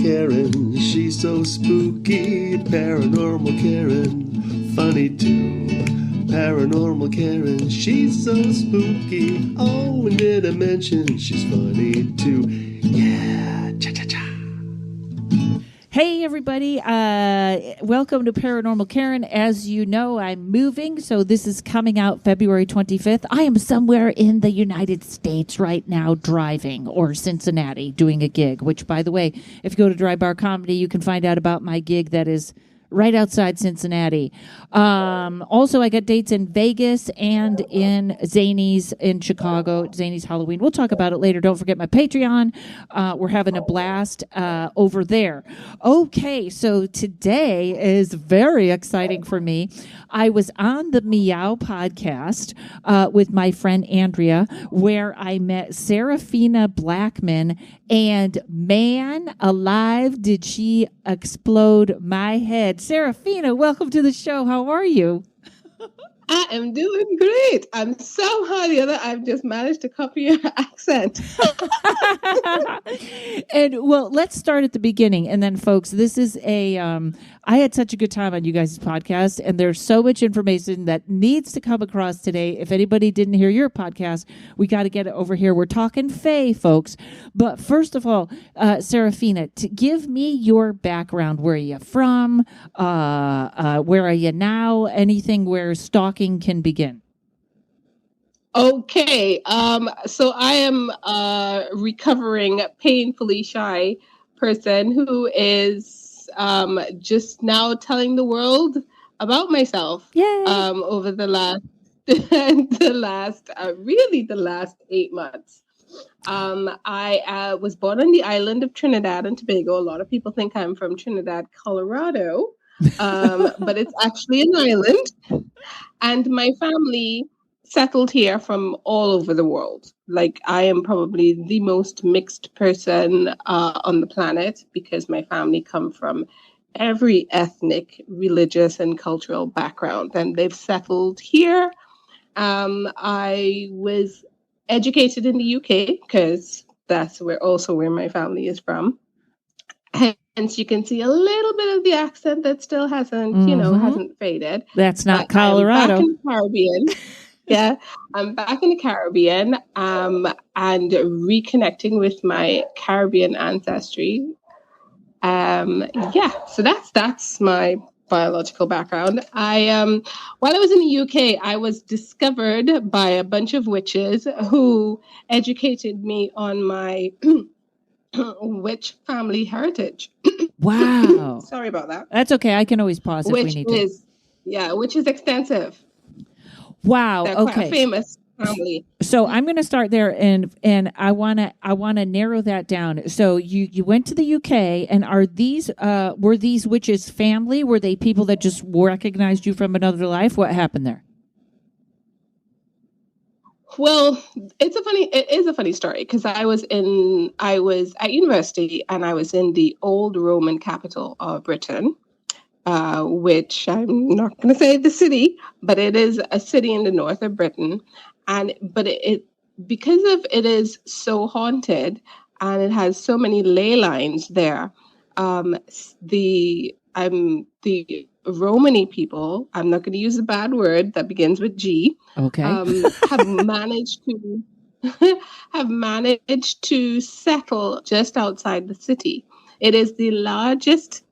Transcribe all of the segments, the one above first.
Karen, she's so spooky. Paranormal Karen, funny too. Paranormal Karen, she's so spooky. Oh, and did I mention she's funny too? Yeah, cha-cha-cha. Hey, everybody. Welcome to Paranormal Karen. As you know, I'm moving, so this is coming out February 25th. I am somewhere in the United States right now driving, or Cincinnati, doing a gig, which, by the way, if you go to Dry Bar Comedy, you can find out about my gig that is right outside Cincinnati. Also, I got dates in Vegas and in Zany's in Chicago, Zany's Halloween. We'll talk about it later. Don't forget my Patreon. We're having a blast over there. Okay, so today is very exciting for me. I was on the Meow podcast with my friend Andrea, where I met Seraphina Blackman, and man alive, did she explode my head. Seraphina, welcome to the show. How are you? I am doing great. I'm so happy that I've just managed to copy your accent. And well, let's start at the beginning. And then, folks, this is I had such a good time on you guys' podcast, and there's so much information that needs to come across today. If anybody didn't hear your podcast, we got to get it over here. We're talking Fae, folks. But first of all, Seraphina, to give me your background. Where are you from? Where are you now? Anything where stalking can begin. Okay. So I am a recovering painfully shy person who is just now telling the world about myself. Yay. Over the last the last 8 months. I was born on the island of Trinidad and Tobago. A lot of people think I'm from Trinidad, Colorado, but it's actually an island. And my family settled here from all over the world. Like, I am probably the most mixed person on the planet, because my family come from every ethnic, religious, and cultural background, and they've settled here. I was educated in the UK because that's where my family is from. Hence, you can see a little bit of the accent that still hasn't faded. That's not Colorado. I'm back in the Caribbean. Yeah, I'm back in the Caribbean and reconnecting with my Caribbean ancestry. So that's my biological background. While I was in the UK, I was discovered by a bunch of witches who educated me on my witch family heritage. Wow. Sorry about that. That's okay. I can always pause if we need to. Which is extensive. Wow. They're okay. quite a famous family. So I'm going to start there, and I want to narrow that down. So you went to the UK, and were these witches family? Were they people that just recognized you from another life? What happened there? Well, it is a funny story, because I was at university, and I was in the old Roman capital of Britain, which I'm not going to say the city, but it is a city in the north of Britain. But because of it is so haunted, and it has so many ley lines there, the Romany people, I'm not going to use a bad word that begins with G, okay, have managed to settle just outside the city. It is the largest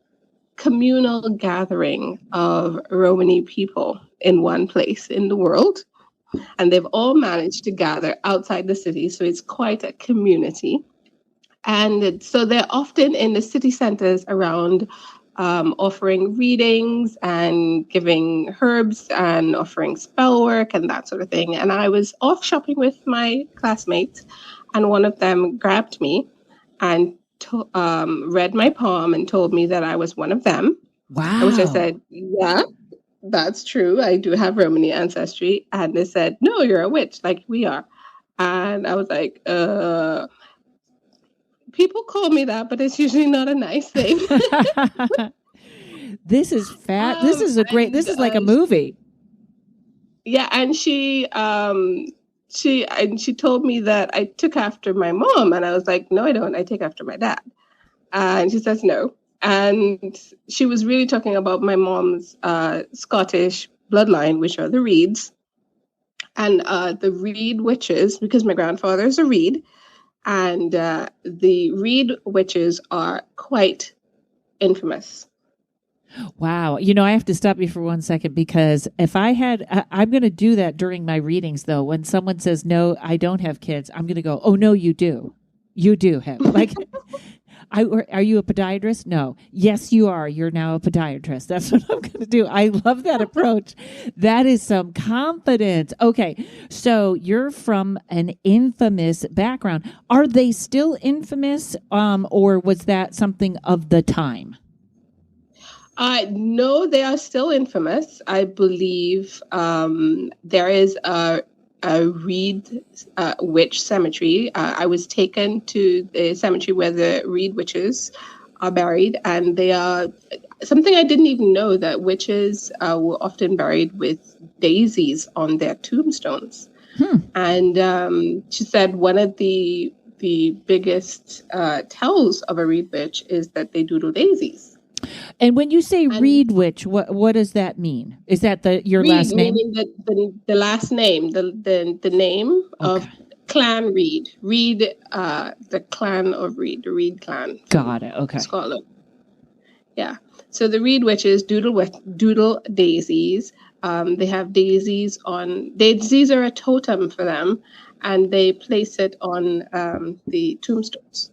communal gathering of Romany people in one place in the world, and they've all managed to gather outside the city, so it's quite a community. And so they're often in the city centers around, offering readings and giving herbs and offering spell work and that sort of thing. And I was off shopping with my classmates, and one of them grabbed me and read my palm and told me that I was one of them. Wow. Which I said, yeah, that's true. I do have Romany ancestry. And they said, no, you're a witch like we are. And I was like, people call me that, but it's usually not a nice thing. This is fat. This is this is like a movie. Yeah. And she told me that I took after my mom, and I was like, no, I don't. I take after my dad. And she says no. And she was really talking about my mom's Scottish bloodline, which are the Reeds. And the Reed witches, because my grandfather is a Reed, and the Reed witches are quite infamous. Wow. You know, I have to stop you for 1 second because if I'm going to do that during my readings, though. When someone says, no, I don't have kids, I'm going to go, oh, no, you do. You do have. Like, are you a podiatrist? No. Yes, you are. You're now a podiatrist. That's what I'm going to do. I love that approach. That is some confidence. Okay. So you're from an infamous background. Are they still infamous? Or was that something of the time? No, they are still infamous. I believe there is a Reed witch cemetery. I was taken to the cemetery where the Reed witches are buried, and they are something I didn't even know, that witches were often buried with daisies on their tombstones. And she said one of the biggest tells of a Reed witch is that they doodle daisies. And when you say Reed witch, what does that mean? Is that your Reed, last name? Meaning the last name, the name of Clan Reed. Reed, the clan of Reed, the Reed clan. Got it. Okay. Scotland. Yeah. So the Reed witches doodle daisies. They have daisies daisies are a totem for them, and they place it on the tombstones.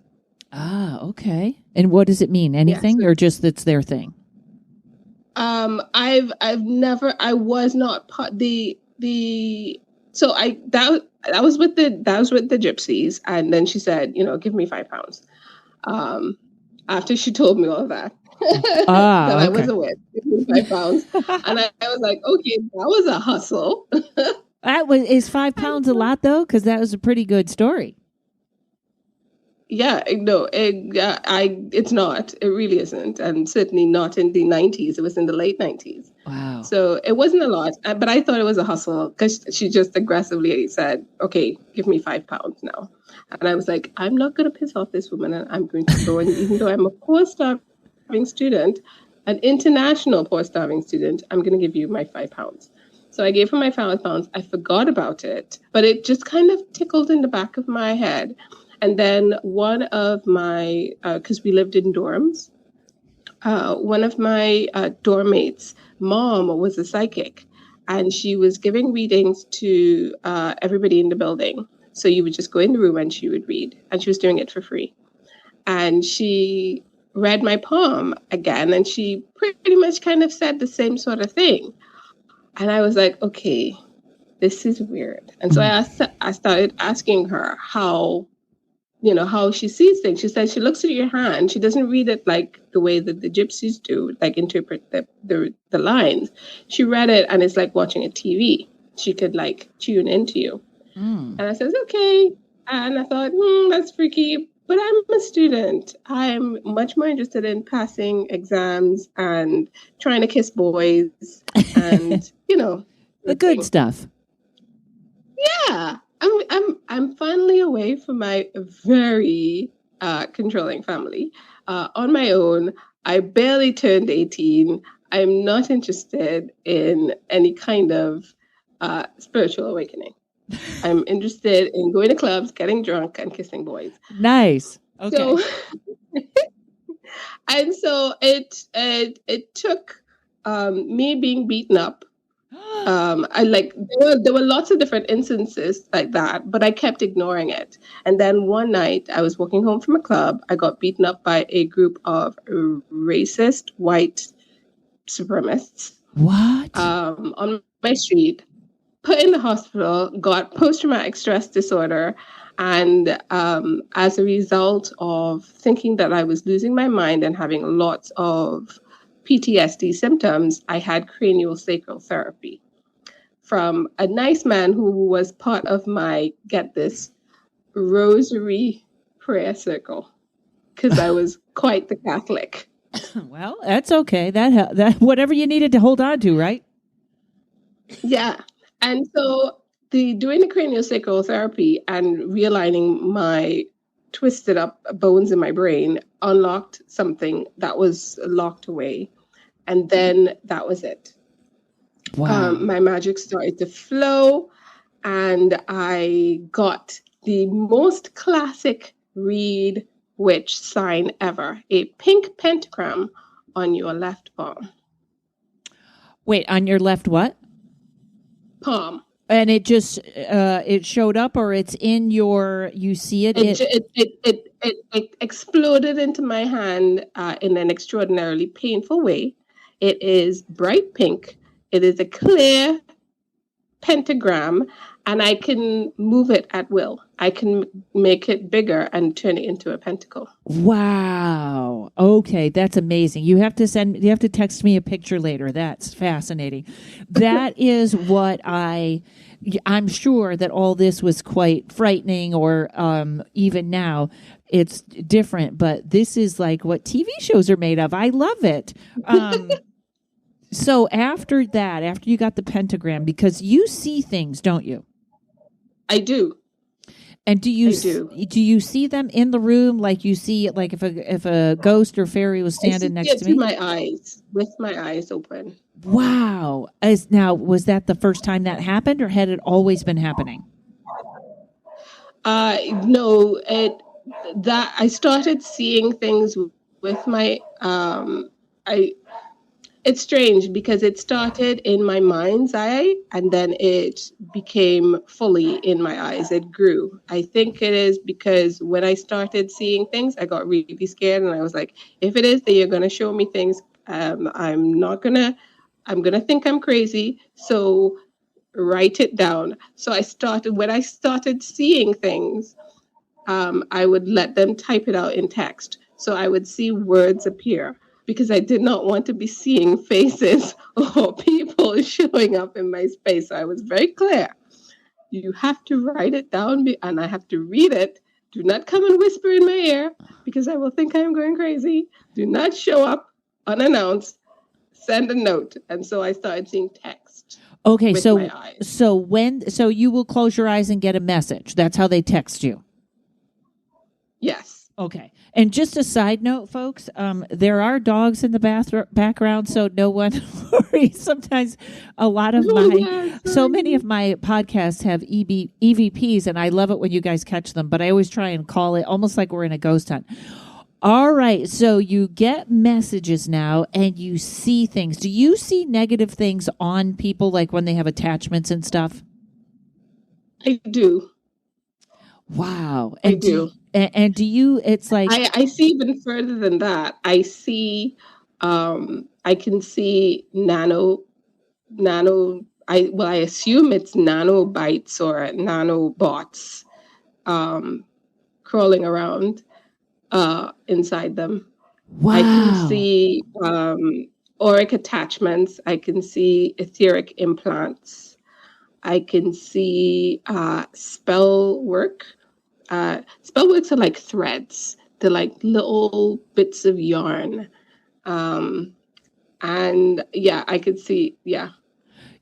Ah, okay. And what does it mean? Anything, or just it's their thing? I was not part that was with the gypsies, and then she said, give me £5. After she told me all of that. That I was aware, give me £5. And I was like, okay, that was a hustle. Is £5 a lot though? Because that was a pretty good story. Yeah, no, it's not. It really isn't. And certainly not in the 90s. It was in the late 90s. Wow. So it wasn't a lot, but I thought it was a hustle because she just aggressively said, okay, give me £5 now. And I was like, I'm not going to piss off this woman, and I'm going to go. And even though I'm a poor starving student, an international poor starving student, I'm going to give you my £5. So I gave her my £5. I forgot about it, but it just kind of tickled in the back of my head. And then one of my, because we lived in dorms, one of my dorm mates' mom was a psychic, and she was giving readings to everybody in the building. So you would just go in the room and she would read, and she was doing it for free. And she read my palm again, and she pretty much kind of said the same sort of thing. And I was like, okay, this is weird. And so I started asking her how she sees things. She said she looks at your hand. She doesn't read it like the way that the gypsies do, like interpret the lines. She read it, and it's like watching a TV. She could like tune into you. And I says, okay. And I thought, that's freaky. But I'm a student. I'm much more interested in passing exams and trying to kiss boys and, the good stuff. Yeah. I'm finally away from my very controlling family. On my own, I barely turned 18. I'm not interested in any kind of spiritual awakening. I'm interested in going to clubs, getting drunk, and kissing boys. Nice. Okay. So it took me being beaten up. There were lots of different instances like that, but I kept ignoring it. And then one night I was walking home from a club. I got beaten up by a group of racist white supremacists. What? On my street, put in the hospital, got post-traumatic stress disorder. And as a result of thinking that I was losing my mind and having lots of PTSD symptoms, I had craniosacral therapy from a nice man who was part of my, get this, rosary prayer circle, because I was quite the Catholic. Well, that's okay. That whatever you needed to hold on to, right? Yeah. And so doing the craniosacral therapy and realigning my twisted up bones in my brain unlocked something that was locked away. And then that was it. Wow. My magic started to flow, and I got the most classic read witch sign ever, a pink pentagram on your left palm. Wait, on your left what? Palm. And it just it showed up, or it's in your, you see it? It exploded into my hand in an extraordinarily painful way. It is bright pink. It is a clear pentagram, and I can move it at will. I can make it bigger and turn it into a pentacle. Wow. Okay, that's amazing. You have to text me a picture later. That's fascinating. That is what I'm sure that all this was quite frightening, or even now it's different, but this is like what TV shows are made of. I love it. So after you got the pentagram, because you see things, don't you? I do. And do you see them in the room, like you see it, like if a ghost or fairy was standing next to me? With my eyes open. Wow. Now, was that the first time that happened, or had it always been happening? No, I started seeing things with my it's strange because it started in my mind's eye and then it became fully in my eyes. It grew. I think it is because when I started seeing things, I got really scared, and I was like, if it is that you're going to show me things, I'm going to think I'm crazy. So write it down. So when I started seeing things, I would let them type it out in text. So I would see words appear, because I did not want to be seeing faces or people showing up in my space. So I was very clear. You have to write it down, and I have to read it. Do not come and whisper in my ear, because I will think I am going crazy. Do not show up unannounced. Send a note. And so I started seeing text. Okay, with my eyes. So you will close your eyes and get a message. That's how they text you. Yes. Okay. And just a side note, folks, there are dogs in the background, so no one worries. Sometimes so many of my podcasts have EVPs, and I love it when you guys catch them, but I always try and call it almost like we're in a ghost hunt. All right. So you get messages now and you see things. Do you see negative things on people, like when they have attachments and stuff? I do. Wow. I do. And do you, it's like, I see even further than that. I see, I can see nano, I assume it's nanobites or nanobots, crawling around, inside them. wow. I can see, auric attachments. I can see etheric implants. I can see, spell work. Spell works are like threads. They're like little bits of yarn. And yeah, I could see, yeah.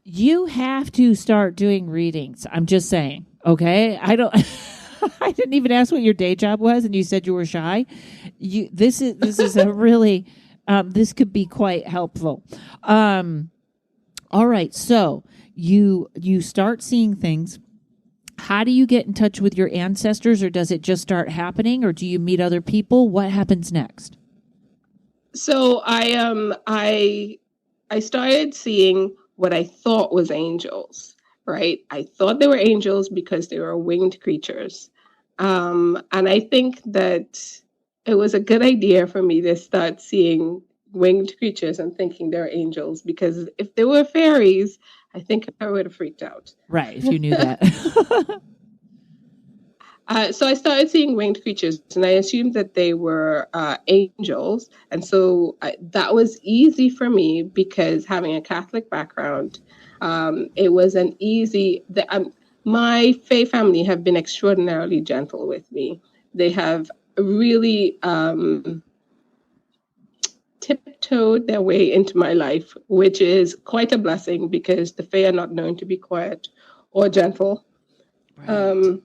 You have to start doing readings. I'm just saying. Okay. I didn't even ask what your day job was, and you said you were shy. This is a really, this could be quite helpful. All right. So you start seeing things. How do you get in touch with your ancestors, or does it just start happening, or do you meet other people? What happens next? So I started seeing what I thought was angels, right? I thought they were angels because they were winged creatures. And I think that it was a good idea for me to start seeing winged creatures and thinking they're angels, because if they were fairies, I think I would have freaked out. Right, if you knew that. So I started seeing winged creatures, and I assumed that they were angels. And so that was easy for me, because having a Catholic background, it was an easy... my Fae family have been extraordinarily gentle with me. They have really tiptoed their way into my life, which is quite a blessing, because the Fae are not known to be quiet or gentle. Right.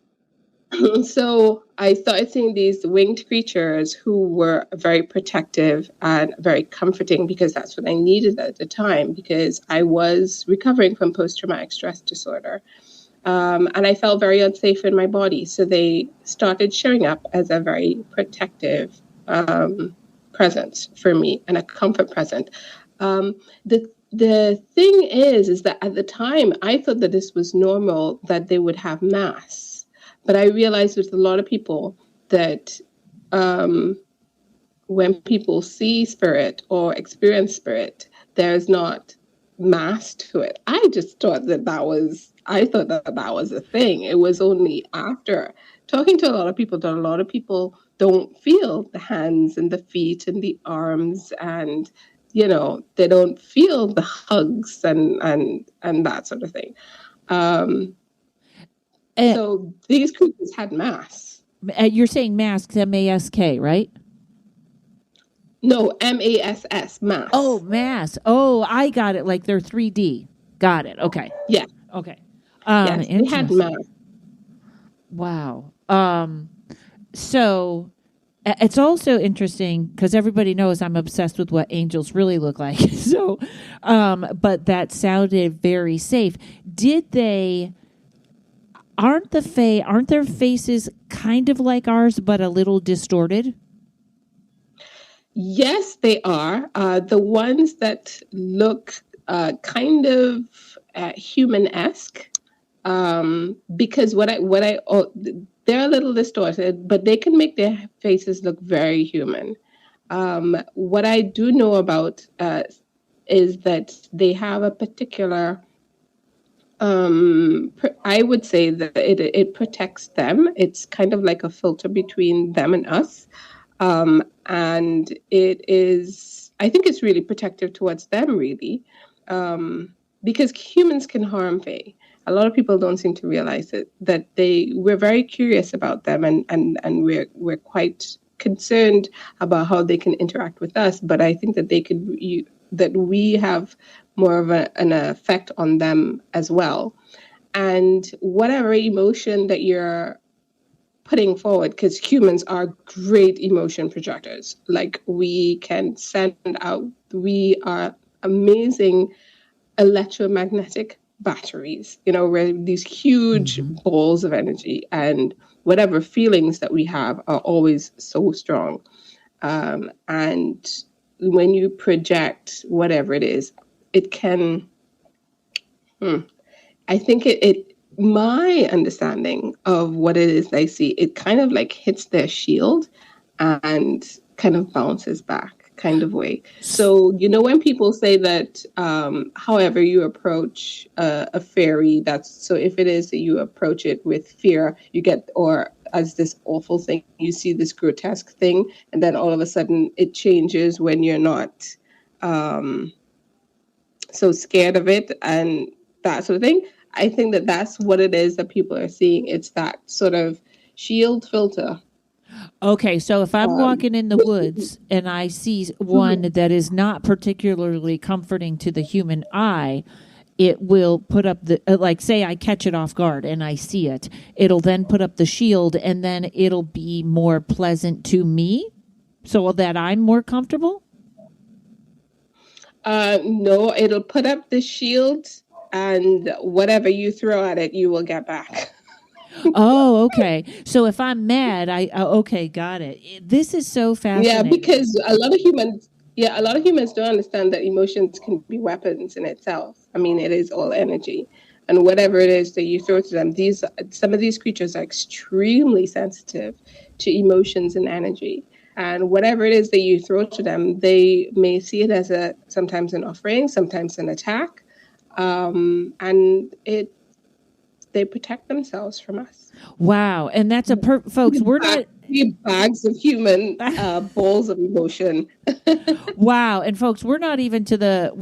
So I started seeing these winged creatures who were very protective and very comforting, because that's what I needed at the time, because I was recovering from post-traumatic stress disorder. And I felt very unsafe in my body. So they started showing up as a very protective presence for me, and a comfort present. The thing is that at the time I thought that this was normal, that they would have masks. But I realized with a lot of people that when people see spirit or experience spirit, there's not mask to it. I just thought I thought that was a thing. It was only after talking to a lot of people that a lot of people don't feel the hands and the feet and the arms, and they don't feel the hugs and that sort of thing. So these creatures had masks. You're saying masks, M-A-S-K, right? No, M-A-S-S, mask. Oh, mask. Oh, I got it. Like they're 3D. Got it. Okay. Yeah. Okay. Yes, they had masks. Wow. So it's also interesting because everybody knows I'm obsessed with what angels really look like. So, but that sounded very safe. Aren't their faces kind of like ours, but a little distorted? Yes, they are. The ones that look kind of human-esque, because they're a little distorted, but they can make their faces look very human. What I do know about is that they have a particular, I would say that it protects them. It's kind of like a filter between them and us. And I think it's really protective towards them, really, because humans can harm Fae. A lot of people don't seem to realize it, that we're very curious about them, and we're quite concerned about how they can interact with us. But I think that that we have more of an effect on them as well. And whatever emotion that you're putting forward, because humans are great emotion projectors. Like, we are amazing electromagnetic batteries. We're these huge balls of energy, and whatever feelings that we have are always so strong. And when you project whatever it is, it can, I think my understanding of what it is they see, it kind of like hits their shield and kind of bounces back, kind of way. So, when people say that, however you approach a fairy, so if it is that you approach it with fear, you get, or as this awful thing, you see this grotesque thing, and then all of a sudden it changes when you're not so scared of it and that sort of thing. I think that that's what it is that people are seeing. It's that sort of shield filter. Okay, so if I'm walking in the woods and I see one that is not particularly comforting to the human eye, it will put up say I catch it off guard and I see it, it'll then put up the shield, and then it'll be more pleasant to me so that I'm more comfortable? No, it'll put up the shield, and whatever you throw at it, you will get back. Oh, okay. So if I'm mad, okay, got it. This is so fascinating. Yeah, because a lot of humans don't understand that emotions can be weapons in itself. I mean, it is all energy, and whatever it is that you throw to them, some of these creatures are extremely sensitive to emotions and energy. And whatever it is that you throw to them, they may see it as sometimes an offering, sometimes an attack, and they protect themselves from us. Wow. And that's folks, we're not, 3 bags of human balls of emotion. Wow. And folks, we're not even there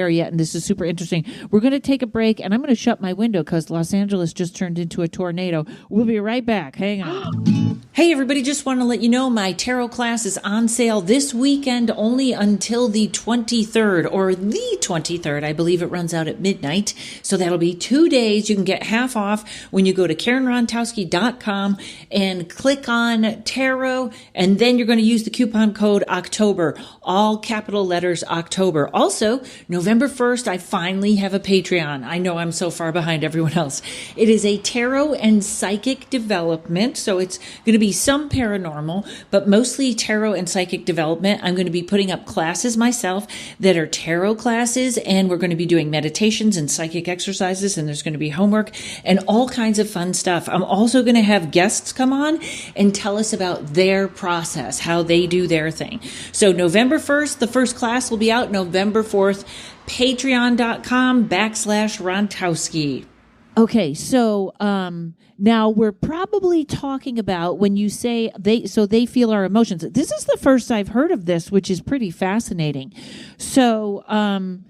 yet. And this is super interesting. We're going to take a break and I'm going to shut my window because Los Angeles just turned into a tornado. We'll be right back. Hang on. Hey, everybody, just want to let you know my tarot class is on sale this weekend only until the 23rd or the 23rd. I believe it runs out at midnight. So that'll be 2 days. You can get half off when you go to karenrontowski.com and click on tarot. And then you're going to use the coupon code October, all capital letters October. Also, November 1st, I finally have a Patreon. I know I'm so far behind everyone else. It is a tarot and psychic development. So it's going to be some paranormal, but mostly tarot and psychic development. I'm going to be putting up classes myself that are tarot classes, and we're going to be doing meditations and psychic exercises, and there's going to be homework and all kinds of fun stuff. I'm also going to have guests come on and tell us about their process, how they do their thing. So November 1st, the first class will be out. November 4th, patreon.com/Rontowski. Okay, so now we're probably talking about when you say they feel our emotions. This is the first I've heard of this, which is pretty fascinating. So, and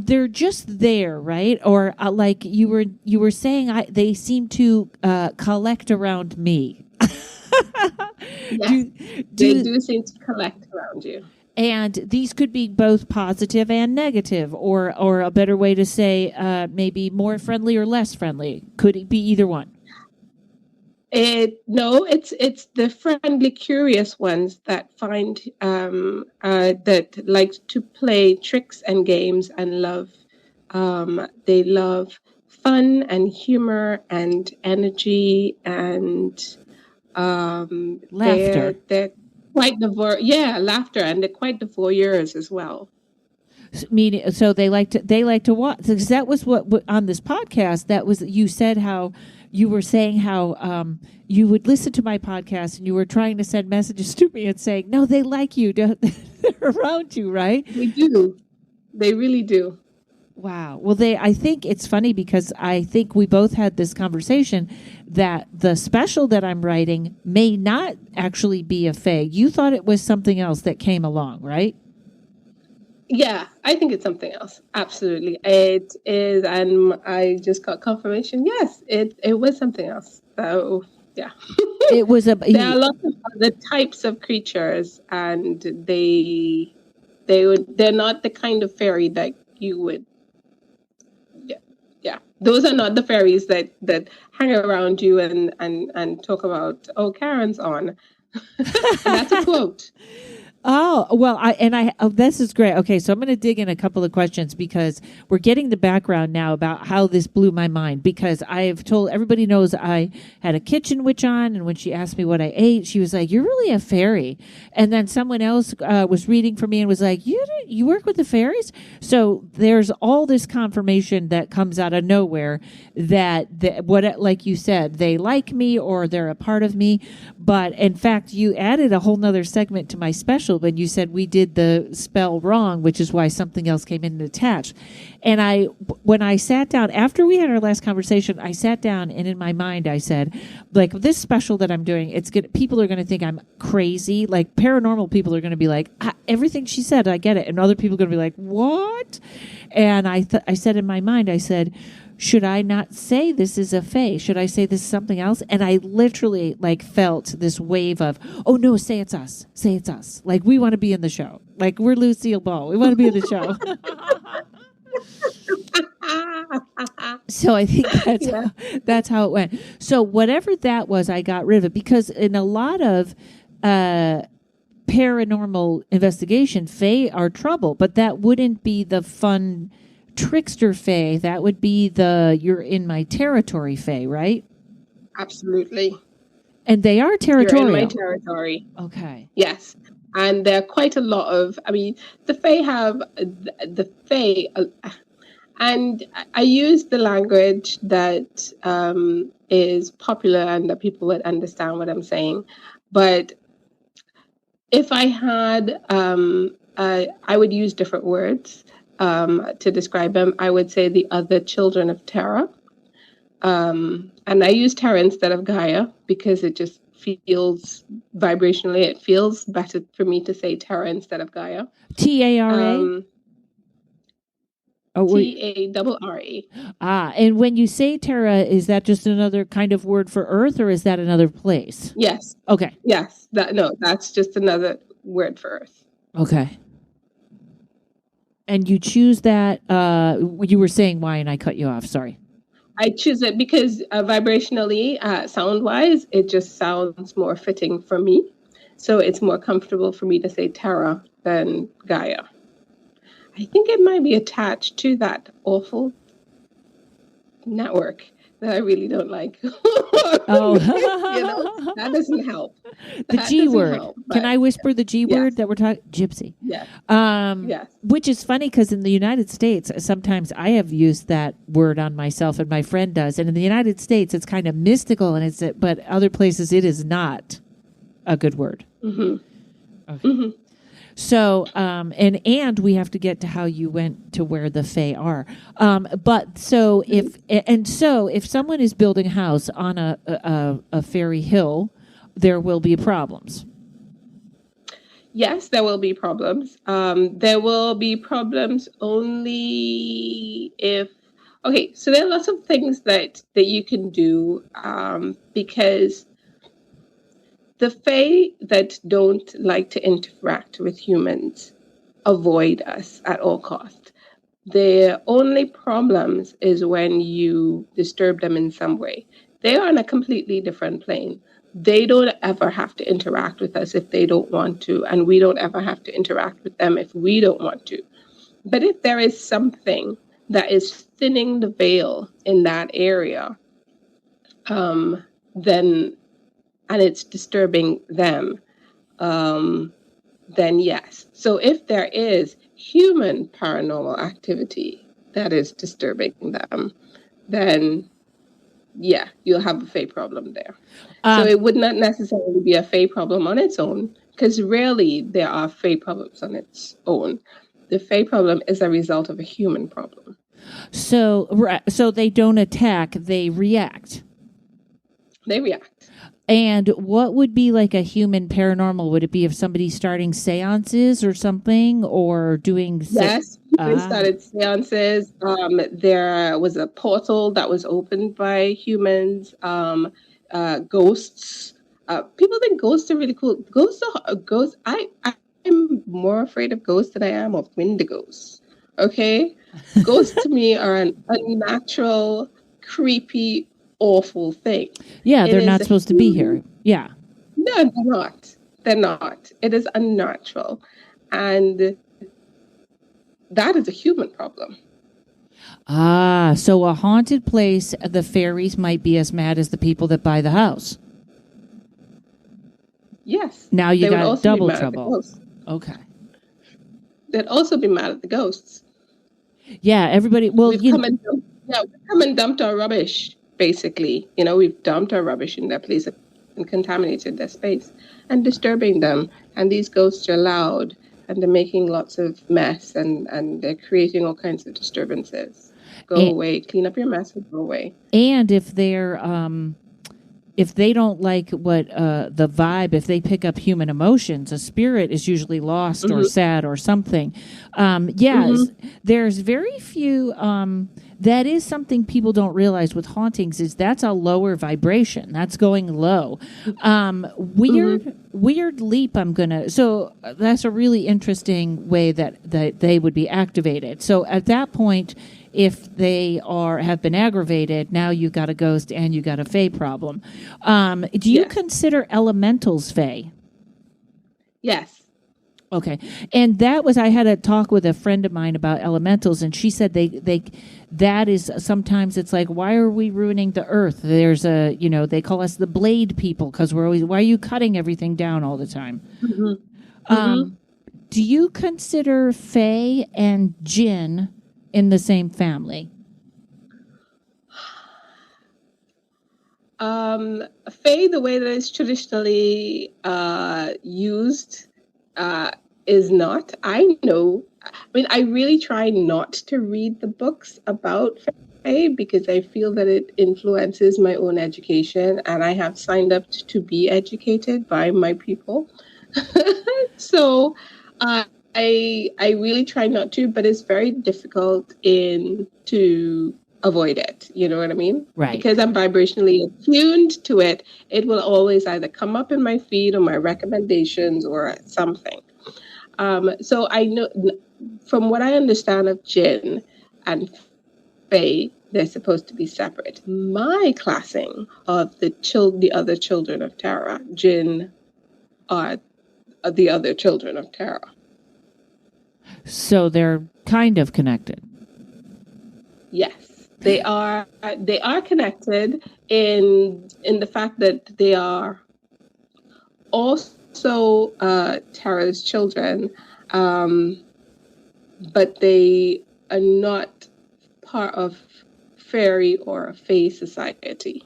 they're just there, right? Or like you were saying, they seem to collect around me. Yeah, they do seem to collect around you. And these could be both positive and negative, or a better way to say, maybe more friendly or less friendly. Could it be either one? No, it's the friendly, curious ones that find that like to play tricks and games and love. They love fun and humor and energy and laughter. They're quite the laughter, and they're quite the voyeurs as well. Meaning, so they like to watch. Because that was what on this podcast. That was you said how you were saying how you would listen to my podcast and you were trying to send messages to me and saying, no, they like you. They're around you, right? They do. They really do. Wow. Well, I think it's funny because I think we both had this conversation that the special that I'm writing may not actually be a fae. You thought it was something else that came along, right? Yeah, I think it's something else. Absolutely. It is. And I just got confirmation. Yes, it was something else. So, yeah. It was there are lots of other types of creatures, and they're not the kind of fairy that you would. Yeah. Those are not the fairies that hang around you and talk about, oh, Karen's on. That's a quote. Oh, well, this is great. Okay, so I'm going to dig in a couple of questions because we're getting the background now about how this blew my mind, because I've told everybody knows I had a kitchen witch on, and when she asked me what I ate, she was like, "You're really a fairy." And then someone else was reading for me and was like, "You work with the fairies?" So there's all this confirmation that comes out of nowhere that what, like you said, they like me or they're a part of me. But in fact, you added a whole nother segment to my special when you said we did the spell wrong, which is why something else came in and attached. And when I sat down, after we had our last conversation, I sat down and in my mind I said, like, this special that I'm doing, people are going to think I'm crazy. Like paranormal people are going to be like, everything she said, I get it. And other people are going to be like, what? And I said in my mind, I said, should I not say this is a fae? Should I say this is something else? And I literally felt this wave of, oh no, say it's us. Say it's us. Like we want to be in the show. Like we're Lucille Ball. We want to be in the show. So I think that's how it went. So whatever that was, I got rid of it because in a lot of paranormal investigation, fae are trouble, but that wouldn't be the fun trickster fae. That would be the you're in my territory fae, right? Absolutely. And they are territorial. You're in my territory. Okay. Yes. And there are quite a lot of, the fae have the fae, and I use the language that is popular and that people would understand what I'm saying. But if I had, I would use different words to describe them. I would say the other children of terror. And I use Terra instead of Gaia because it just feels vibrationally, it feels better for me to say Terra instead of Gaia. Tara. Tarre. And when you say Terra, is that just another kind of word for Earth, or is that another place? Yes. Okay. Yes. That's just another word for Earth. Okay. And you choose that. You were saying why, and I cut you off. Sorry. I choose it because vibrationally, sound-wise, it just sounds more fitting for me. So it's more comfortable for me to say Terra than Gaia. I think it might be attached to that awful network that I really don't like. Oh, that doesn't help. The G word. Can I whisper the G word that we're talking? Gypsy. Yes. Yes. Which is funny because in the United States, sometimes I have used that word on myself, and my friend does. And in the United States, it's kind of mystical, and but other places it is not a good word. Mm-hmm. Okay. Mm-hmm. So, and we have to get to how you went to where the Fae are. If someone is building a house on a fairy hill, there will be problems. Yes, there will be problems. There will be problems only if. Okay, so there are lots of things that you can do because the Fae that don't like to interact with humans avoid us at all costs. Their only problems is when you disturb them in some way. They are on a completely different plane. They don't ever have to interact with us if they don't want to, and we don't ever have to interact with them if we don't want to. But if there is something that is thinning the veil in that area, then and it's disturbing them, then yes. So if there is human paranormal activity that is disturbing them, then yeah, you'll have a Fae problem there. So it would not necessarily be a Fae problem on its own, because rarely there are Fae problems on its own. The Fae problem is a result of a human problem. So they don't attack, they react. They react. And what would be like a human paranormal? Would it be if somebody's starting seances or something, or doing? Yes, they started seances. There was a portal that was opened by humans. Ghosts. People think ghosts are really cool. Ghosts. I'm more afraid of ghosts than I am of Wendigos. Okay, ghosts to me are an unnatural, creepy, awful thing. Yeah, they're not supposed to be here. Yeah. No, they're not. They're not. It is unnatural. And that is a human problem. So a haunted place, the fairies might be as mad as the people that buy the house. Yes. Now you got double trouble. Okay. They'd also be mad at the ghosts. Yeah, everybody. Well, we've come and dumped our rubbish. Basically, we've dumped our rubbish in their place and contaminated their space and disturbing them. And these ghosts are loud and they're making lots of mess and they're creating all kinds of disturbances. Go away, clean up your mess and go away. And if they're if they don't like what the vibe, if they pick up human emotions, a spirit is usually lost or sad or something. There's very few. That is something people don't realize with hauntings is that's a lower vibration. That's going low. Weird leap. So that's a really interesting way that they would be activated. So at that point, if they have been aggravated, now you got a ghost and you got a Fae problem. Do you consider elementals Fae? Yes. Okay. And I had a talk with a friend of mine about elementals, and she said that is sometimes it's like, why are we ruining the earth? There's they call us the blade people because why are you cutting everything down all the time? Do you consider Fae and Jinn in the same family? Fae, the way that it's traditionally used, is not. I know. I mean, I really try not to read the books about Fae because I feel that it influences my own education, and I have signed up to be educated by my people. So I really try not to, but it's very difficult to avoid it. You know what I mean? Right. Because I'm vibrationally attuned to it, it will always either come up in my feed or my recommendations or something. So I know from what I understand of Jinn and Fae, they're supposed to be separate. My classing of the other children of Terra, Jinn are the other children of Terra. So they're kind of connected. Yes, they are. They are connected in the fact that they are also Terra's children, but they are not part of fairy or fae society.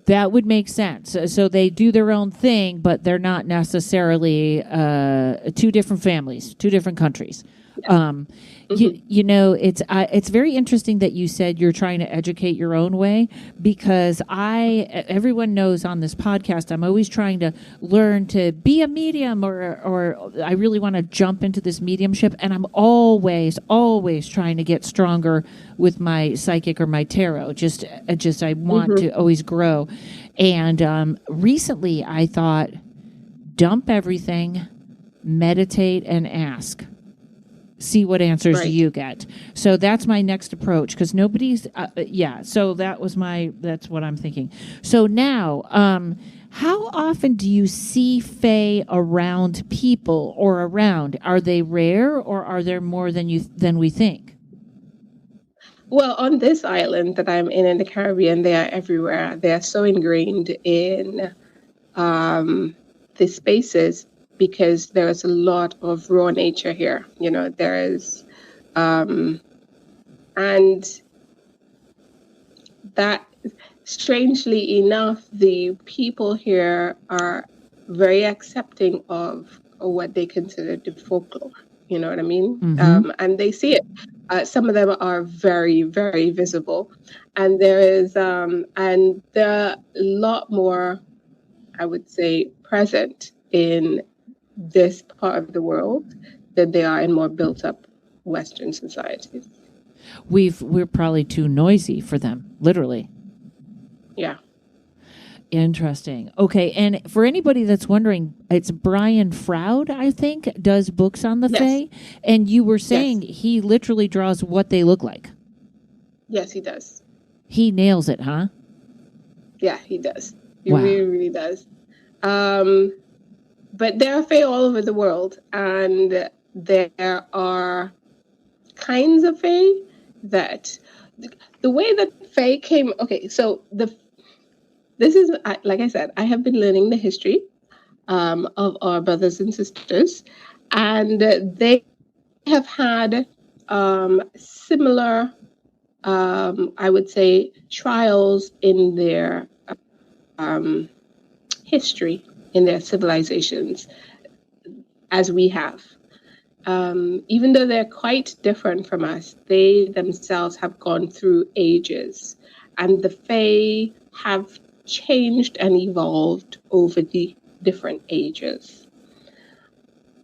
That would make sense. So they do their own thing, but they're not necessarily two different families, two different countries. You know, it's very interesting that you said you're trying to educate your own way, because everyone knows on this podcast I'm always trying to learn to be a medium, or I really want to jump into this mediumship, and I'm always trying to get stronger with my psychic or my tarot. Just I want to always grow. And recently I thought, dump everything, meditate, and ask. See what answers you get. So that's my next approach, because nobody's so that's what I'm thinking. So now how often do you see fae around people, or around? Are they rare, or are there more than we think? Well, on this island that I'm in the Caribbean, they are everywhere. They are so ingrained in the spaces, because there is a lot of raw nature here. You know, there is, and that, strangely enough, the people here are very accepting of what they consider the folklore. You know what I mean? And they see it. Some of them are very, very visible, and there are a lot more, I would say, present in this part of the world than they are in more built-up Western societies. We're probably too noisy for them, literally. Yeah. Interesting. Okay, and for anybody that's wondering, it's Brian Froud, I think, does books on the Fae, and you were saying he literally draws what they look like. Yes, he does. He nails it, huh? Yeah, he does. He really, really does. But there are Fae all over the world, and there are kinds of Fae that the way that Fae came. Okay, so this is, like I said, I have been learning the history of our brothers and sisters, and they have had similar, I would say, trials in their history, in their civilizations, as we have. Even though they're quite different from us, they themselves have gone through ages, and the Fae have changed and evolved over the different ages.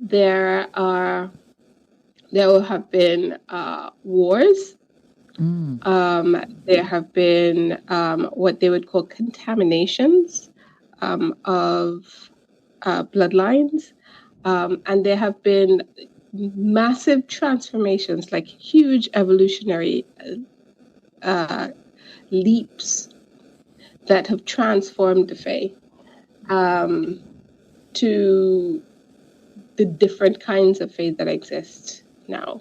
There have been wars. There have been what they would call contaminations of bloodlines, and there have been massive transformations, like huge evolutionary leaps that have transformed the Fae to the different kinds of Fae that exist now.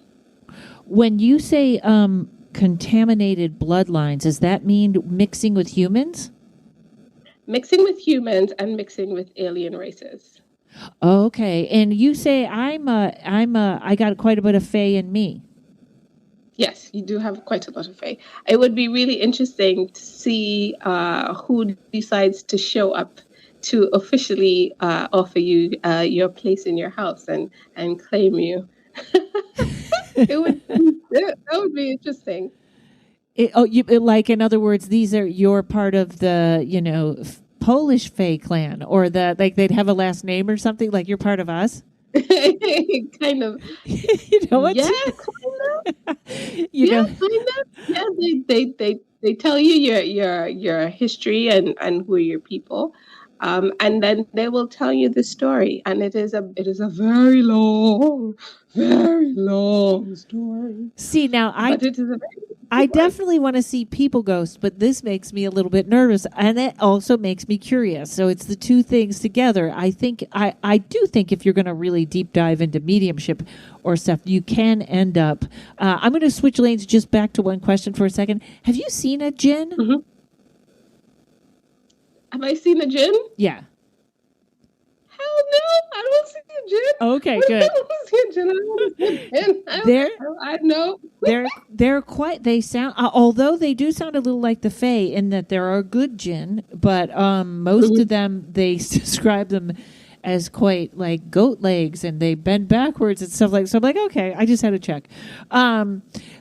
When you say contaminated bloodlines, does that mean mixing with humans? Mixing with humans and mixing with alien races. Okay, and you say I got quite a bit of Fae in me. Yes, you do have quite a lot of Fae. It would be really interesting to see who decides to show up to officially offer you your place in your house and claim you. That would be interesting. Like, in other words, you're part of the, Polish Fae clan, or like they'd have a last name or something, like you're part of us. Kind of. You know what? Yeah, kind of. you Yeah, know, kind of. Yeah, they tell you your history and who are your people. And then they will tell you the story, and it is a very long story. See, now But it is a very I good one. definitely want to see people ghosts, but this makes me a little bit nervous, and it also makes me curious. So it's the two things together. I do think if you're going to really deep dive into mediumship or stuff, you can end up. I'm going to switch lanes just back to one question for a second. Have you seen a djinn? Mhm. Have I seen a djinn? Yeah. Hell no, I don't see a djinn. Okay, What the good. hell is a djinn? I don't see a djinn. I know. They're quite. They sound, although they do sound a little like the Fae in that there are good djinn, but most of them they describe them as quite like goat legs, and they bend backwards and stuff like. So I'm like, okay, I just had to check.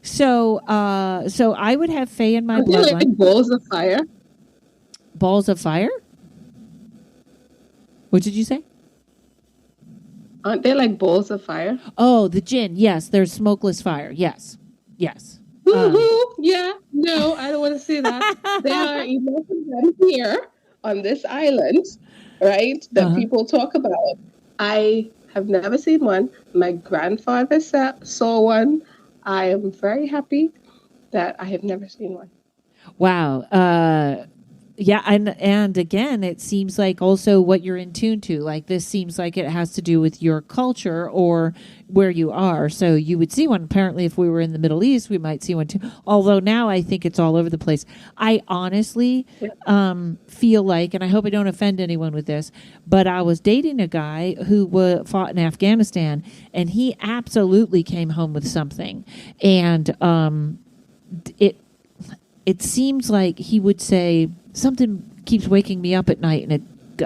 So I would have Fae in my Are they bloodline. like balls of fire? Balls of fire. What did you say? Aren't they like balls of fire? Oh, the djinn. Yes, there's smokeless fire. Yes. Yeah, no, I don't want to see that. There are enough of them here on this island, right, that people talk about. I have never seen one. My grandfather saw one. I am very happy that I have never seen one. Wow. Yeah, and again, it seems like also what you're in tune to. Like, this seems like it has to do with your culture or where you are. So you would see one. Apparently, if we were in the Middle East, we might see one too. Although now I think it's all over the place. I honestly feel like, and I hope I don't offend anyone with this, but I was dating a guy who fought in Afghanistan, and he absolutely came home with something. And it seems like he would say, something keeps waking me up at night, and it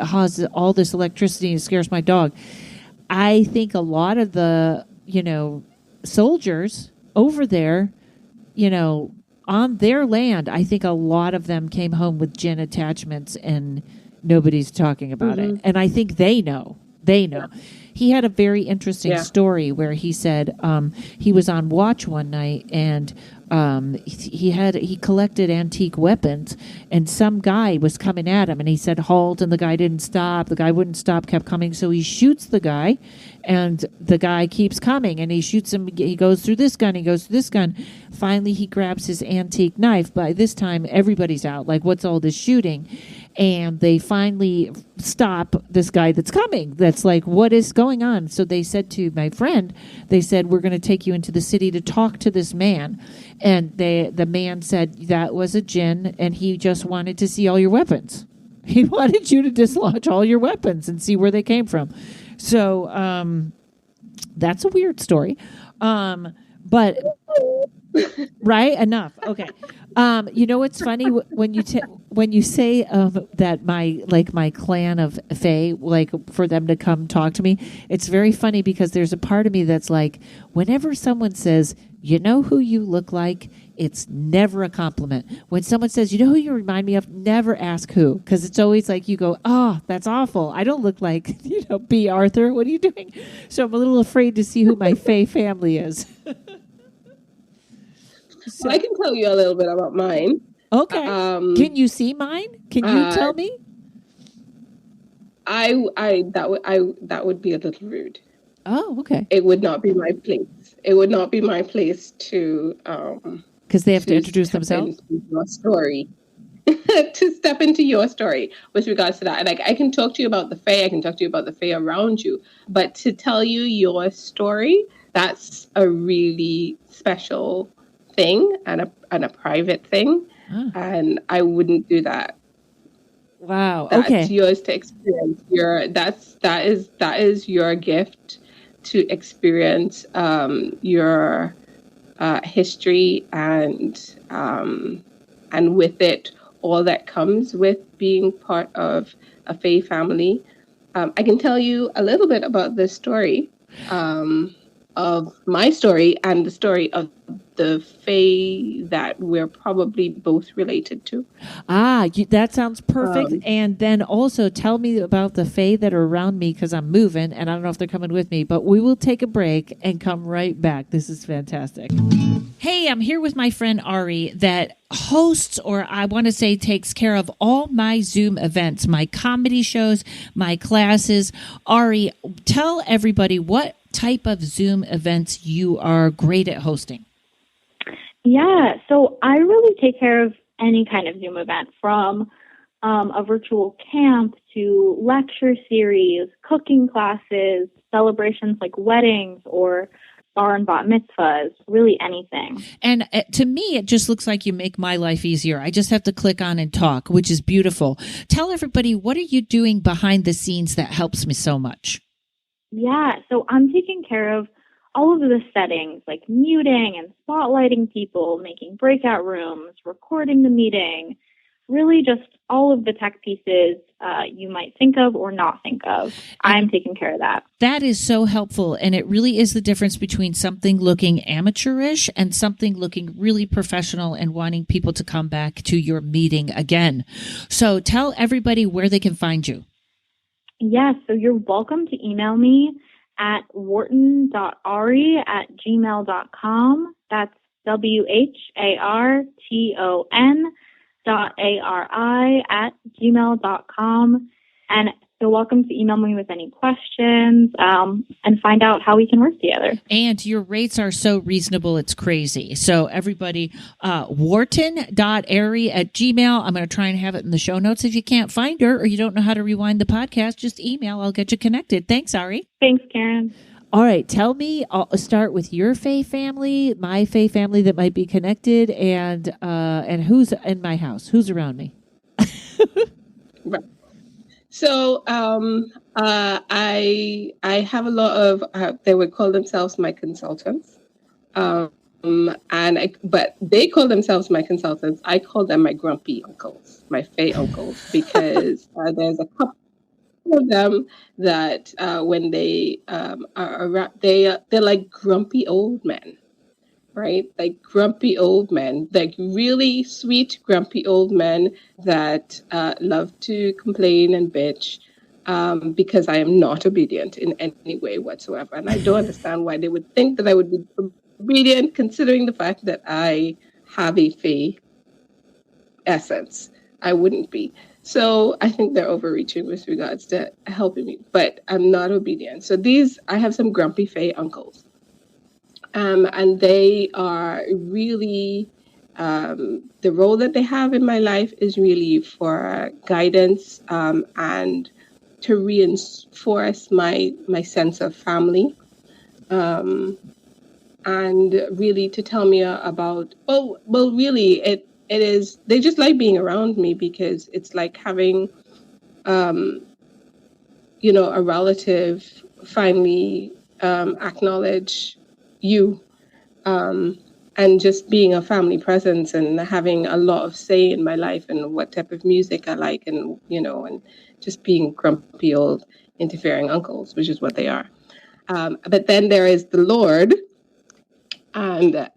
causes all this electricity and it scares my dog. I think a lot of the, soldiers over there, on their land, I think a lot of them came home with djinn attachments, and nobody's talking about it. And I think they know. Yeah. He had a very interesting story where he said he was on watch one night, and he collected antique weapons, and some guy was coming at him, and he said halt, and the guy didn't stop. The guy wouldn't stop, kept coming, so he shoots the guy, and the guy keeps coming, and he shoots him. He goes through this gun, he goes through this gun. Finally, he grabs his antique knife. By this time, everybody's out. Like, what's all this shooting? And they finally stop this guy that's coming. That's like, what is going on? So they said to my friend, they said, we're going to take you into the city to talk to this man. And the man said that was a djinn, and he just wanted to see all your weapons. He wanted you to dislodge all your weapons and see where they came from. So that's a weird story. But right, enough. Okay. You know what's funny when you say that my clan of Fae, like, for them to come talk to me, it's very funny because there's a part of me that's like, whenever someone says, you know who you look like, it's never a compliment. When someone says, you know who you remind me of, never ask who, because it's always like you go, oh, that's awful. I don't look like B. Arthur. What are you doing? So I'm a little afraid to see who my Fae family is. So I can tell you a little bit about mine. Okay. Can you see mine? Can you tell me? That would be a little rude. Oh, okay. It would not be my place. It would not be my place to because they have to introduce themselves. Your story. To step into your story with regards to that. Like, I can talk to you about the Fae, I can talk to you about the Fae around you, but to tell you your story, that's a really special thing and a private thing, and I wouldn't do that. Wow. That's okay. yours to experience. That is your gift to experience your history and with it all that comes with being part of a Fae family. I can tell you a little bit about this story, of my story and the story of the fae that we're probably both related to. That sounds perfect. And then also tell me about the fae that are around me because I'm moving and I don't know if they're coming with me, but we will take a break and come right back. This is fantastic. Hey, I'm here with my friend Ari that hosts, or I want to say takes care of all my Zoom events, my comedy shows, my classes. Ari, tell everybody what type of Zoom events you are great at hosting. Yeah, so I really take care of any kind of Zoom event, from a virtual camp to lecture series, cooking classes, celebrations like weddings or bar and bat mitzvahs, really anything. And to me, it just looks like you make my life easier. I just have to click on and talk, which is beautiful. Tell everybody, what are you doing behind the scenes that helps me so much? Yeah, so I'm taking care of all of the settings, like muting and spotlighting people, making breakout rooms, recording the meeting, really just all of the tech pieces you might think of or not think of. I'm taking care of that. That is so helpful. And it really is the difference between something looking amateurish and something looking really professional and wanting people to come back to your meeting again. So tell everybody where they can find you. Yes, so you're welcome to email me at wharton.ari@gmail.com. That's WHARTON.ARI@gmail.com. And you're welcome to email me with any questions and find out how we can work together. And your rates are so reasonable, it's crazy. So everybody, wharton.ari@gmail. I'm going to try and have it in the show notes. If you can't find her or you don't know how to rewind the podcast, just email. I'll get you connected. Thanks, Ari. Thanks, Karen. All right. Tell me, I'll start with your Faye family, my Faye family that might be connected, and who's in my house, who's around me. Right. So I have a lot of they would call themselves my consultants, but they call themselves my consultants. I call them my grumpy uncles, my Faye uncles, because there's a couple of them that when they are around, they're like grumpy old men. Right? Like grumpy old men, like really sweet, grumpy old men that love to complain and bitch because I am not obedient in any way whatsoever. And I don't understand why they would think that I would be obedient, considering the fact that I have a Fae essence. I wouldn't be. So I think they're overreaching with regards to helping me, but I'm not obedient. So I have some grumpy Fae uncles. And they are really, the role that they have in my life is really for guidance and to reinforce my sense of family. And really to tell me about, really, it is, they just like being around me because it's like having, a relative finally acknowledge you and just being a family presence and having a lot of say in my life and what type of music I like and and just being grumpy old interfering uncles, which is what they are. But then there is the Lord, and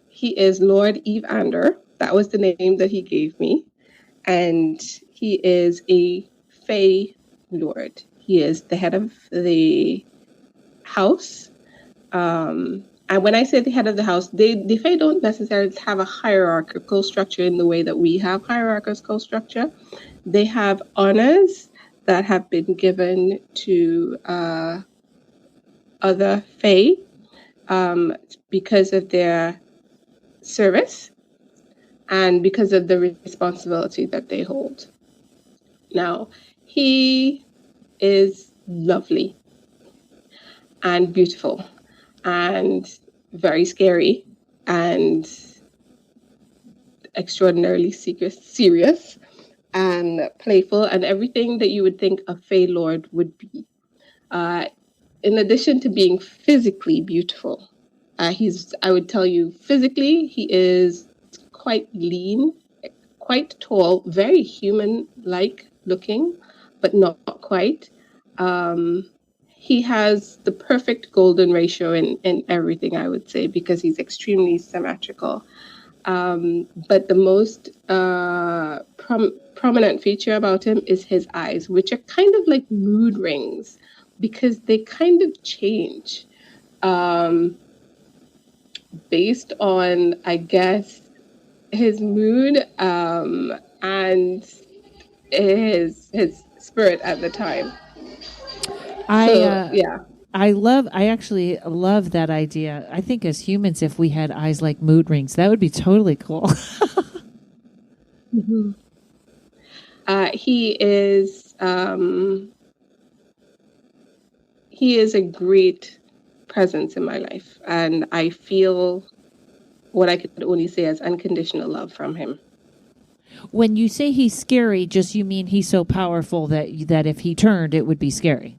he is Lord Evander. That was the name that he gave me, and he is a Fae Lord. He is the head of the house. And when I say the head of the house, the Fae don't necessarily have a hierarchical structure in the way that we have hierarchical structure. They have honors that have been given to other Fae because of their service and because of the responsibility that they hold. Now, he is lovely and beautiful and very scary and extraordinarily serious and playful and everything that you would think a Fae Lord would be. In addition to being physically beautiful, I would tell you physically, he is quite lean, quite tall, very human-like looking, but not quite. he has the perfect golden ratio in everything, I would say, because he's extremely symmetrical. But the most prominent feature about him is his eyes, which are kind of like mood rings because they kind of change based on, I guess, his mood and his spirit at the time. I actually love that idea. I think as humans, if we had eyes like mood rings, that would be totally cool. Mm-hmm. He is a great presence in my life, and I feel what I could only say as unconditional love from him. When you say he's scary, just you mean he's so powerful that if he turned, it would be scary.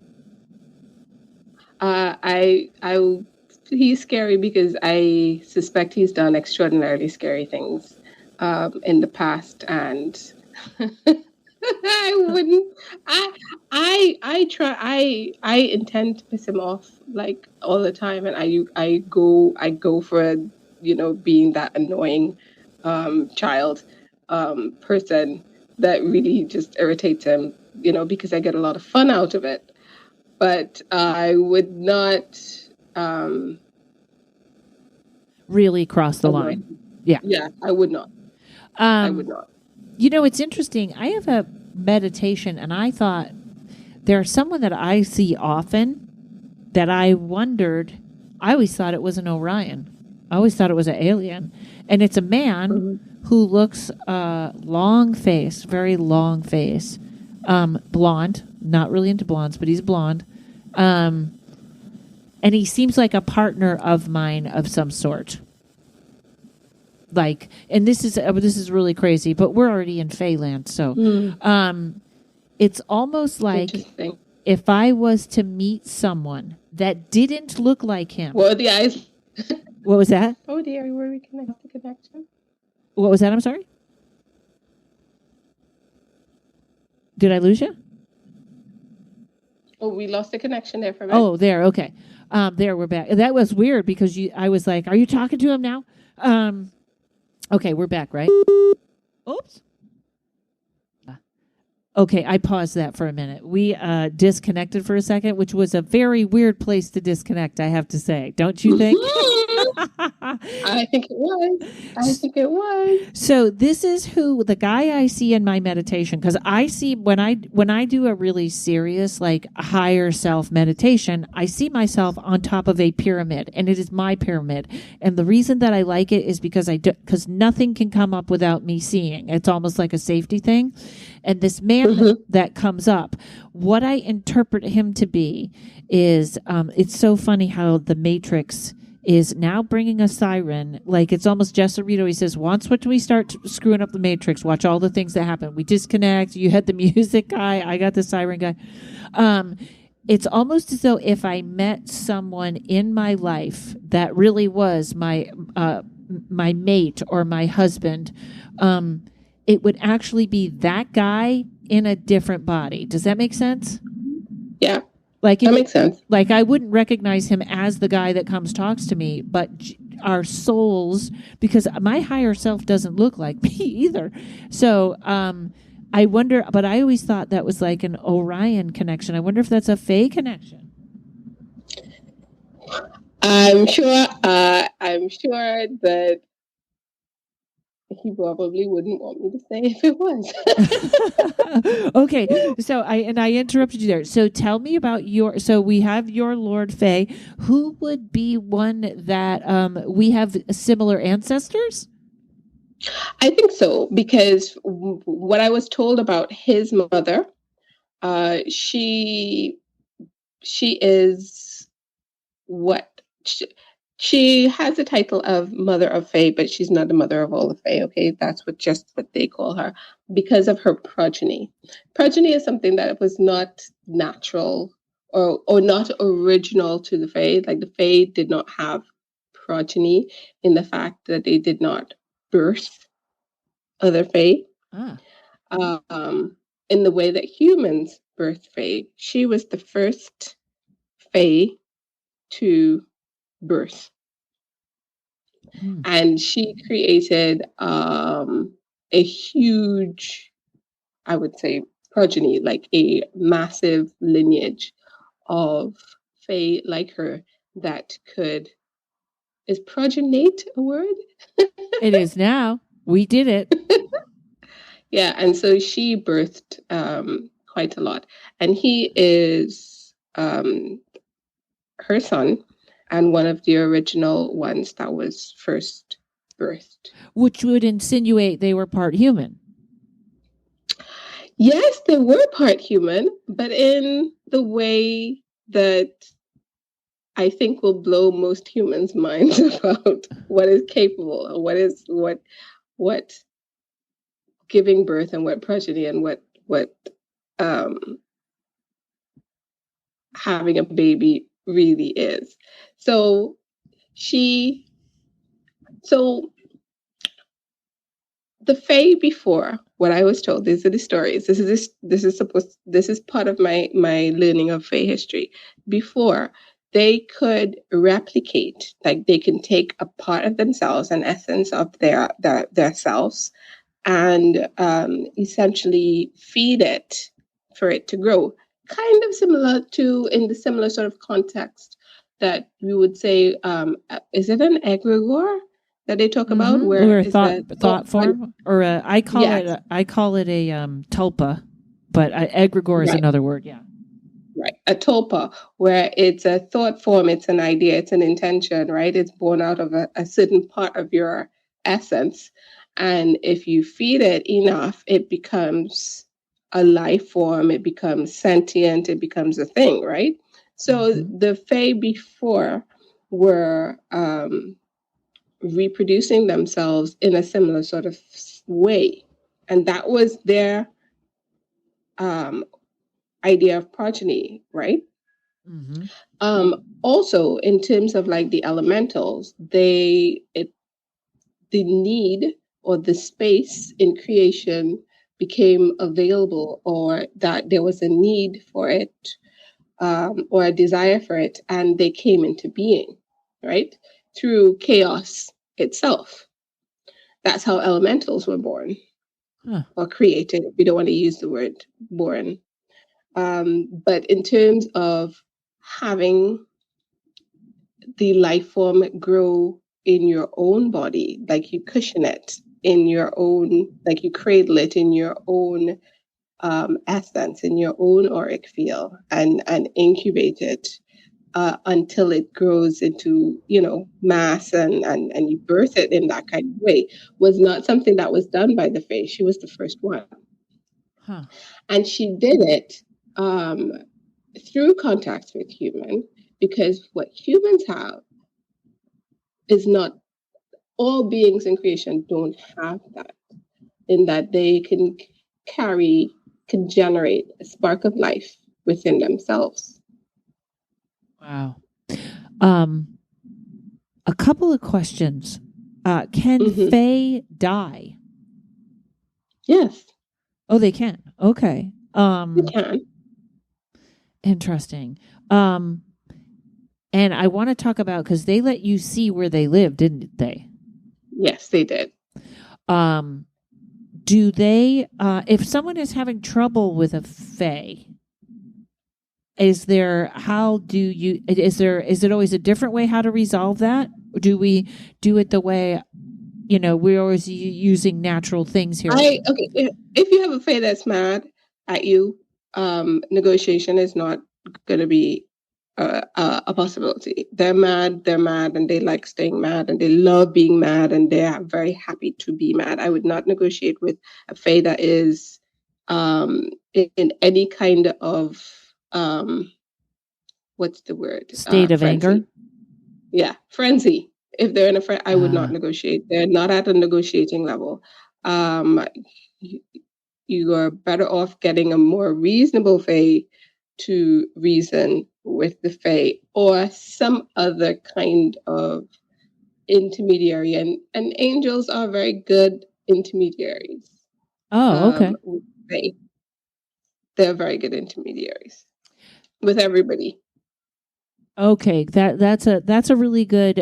He's scary because I suspect he's done extraordinarily scary things in the past, and I intend to piss him off like all the time, and I go for being that annoying child person that really just irritates him, because I get a lot of fun out of it. But I would not really cross the line. Yeah. Yeah, I would not. I would not. It's interesting. I have a meditation, and I thought there's someone that I see often that I wondered. I always thought it was an Orion. I always thought it was an alien. And it's a man who looks long face, very long face, blonde. Not really into blondes, but he's blonde. And he seems like a partner of mine of some sort. Like, and this is really crazy, but we're already in Feyland, so it's almost like if I was to meet someone that didn't look like him. What are the eyes? What was that? Oh dear, were we connect the connection? What was that? I'm sorry. Did I lose you? Oh, we lost the connection there for a minute. Oh, there. Okay. There, we're back. That was weird because I was like, are you talking to him now? Okay, we're back, right? Oops. Okay, I paused that for a minute. We disconnected for a second, which was a very weird place to disconnect, I have to say. Don't you think? I think it was. So this is the guy I see in my meditation, because I see when I do a really serious, like higher self meditation, I see myself on top of a pyramid, and it is my pyramid. And the reason that I like it is because nothing can come up without me seeing. It's almost like a safety thing. And this man that comes up, what I interpret him to be is, it's so funny how the Matrix is now bringing a siren. Like, it's almost Jesurito. He says, once when we start screwing up the Matrix, watch all the things that happen. We disconnect. You had the music guy. I got the siren guy. It's almost as though if I met someone in my life that really was my mate or my husband, it would actually be that guy in a different body. Does that make sense? Yeah. Like that makes sense. Like, I wouldn't recognize him as the guy that talks to me, but our souls, because my higher self doesn't look like me either. So I wonder, but I always thought that was like an Orion connection. I wonder if that's a Fae connection. I'm sure that he probably wouldn't want me to say if it was. Okay, so I interrupted you there. So tell me about so we have your Lord Faye. Who would be one that we have similar ancestors? I think so, because what I was told about his mother, she is what? She has the title of Mother of Fae, but she's not the mother of all the Fae, okay? That's just what they call her, because of her progeny. Progeny is something that was not natural or not original to the Fae. Like, the Fae did not have progeny in the fact that they did not birth other Fae. In the way that humans birth Fae. She was the first fae to birth. Hmm. And she created a huge, I would say, progeny, like a massive lineage of fae like her that could, is progenate a word? It is now. We did it. Yeah, and so she birthed quite a lot. And he is her son and one of the original ones that was first birthed. Which would insinuate they were part human. Yes, they were part human, but in the way that I think will blow most humans' minds about what is capable, or what giving birth and what progeny and what um, having a baby really is. So she, so the Fae before, what I was told, these are the stories. This is part of my learning of Fae history. Before, they could replicate, like they can take a part of themselves, an essence of their selves, and essentially feed it for it to grow. Kind of similar to, in the similar sort of context that we would say, is it an egregore that they talk about? Where Or is thought form, or I call yes, it a tulpa, but egregore is right, another word. Yeah. right, a tulpa, where it's a thought form, it's an idea, it's an intention, right? It's born out of a certain part of your essence, and if you feed it enough, it becomes a life form. It becomes sentient. It becomes a thing, right? So the Fae before were reproducing themselves in a similar sort of way. And that was their um, idea of progeny, right? Mm-hmm. Also, in terms of like the elementals, the need or the space in creation became available, or that there was a need for it, or a desire for it, and they came into being, right? Through chaos itself. That's how elementals were born. Huh. Or created. We don't want to use the word born. But in terms of having the life form grow in your own body, like you cushion it in your own, like you cradle it in your own essence, in your own auric field, and incubate it until it grows into, mass, and you birth it in that kind of way, was not something that was done by the Fae. She was the first one. Huh. And she did it through contact with human, because what humans have is not, all beings in creation don't have that, in that they can generate a spark of life within themselves. Wow. A couple of questions. Can Fae die? Yes. Oh, they can. Okay. They can. Interesting. And I want to talk about, because they let you see where they live, didn't they? Yes, they did. Do they, if someone is having trouble with a Fae, is it always a different way how to resolve that? Or do we do it the way, we're always using natural things here? Okay. If you have a Fae that's mad at you, negotiation is not going to be a possibility. They're mad, and they like staying mad, and they love being mad, and they are very happy to be mad. I would not negotiate with a Fae that is in any kind of what's the word? State of frenzy. anger? Yeah, frenzy. If they're in a frenzy, I would not negotiate. They're not at a negotiating level. You are better off getting a more reasonable Fae to reason with the Fae, or some other kind of intermediary. And angels are very good intermediaries. Oh, okay. With Fae. They're very good intermediaries with everybody. Okay, that's a really good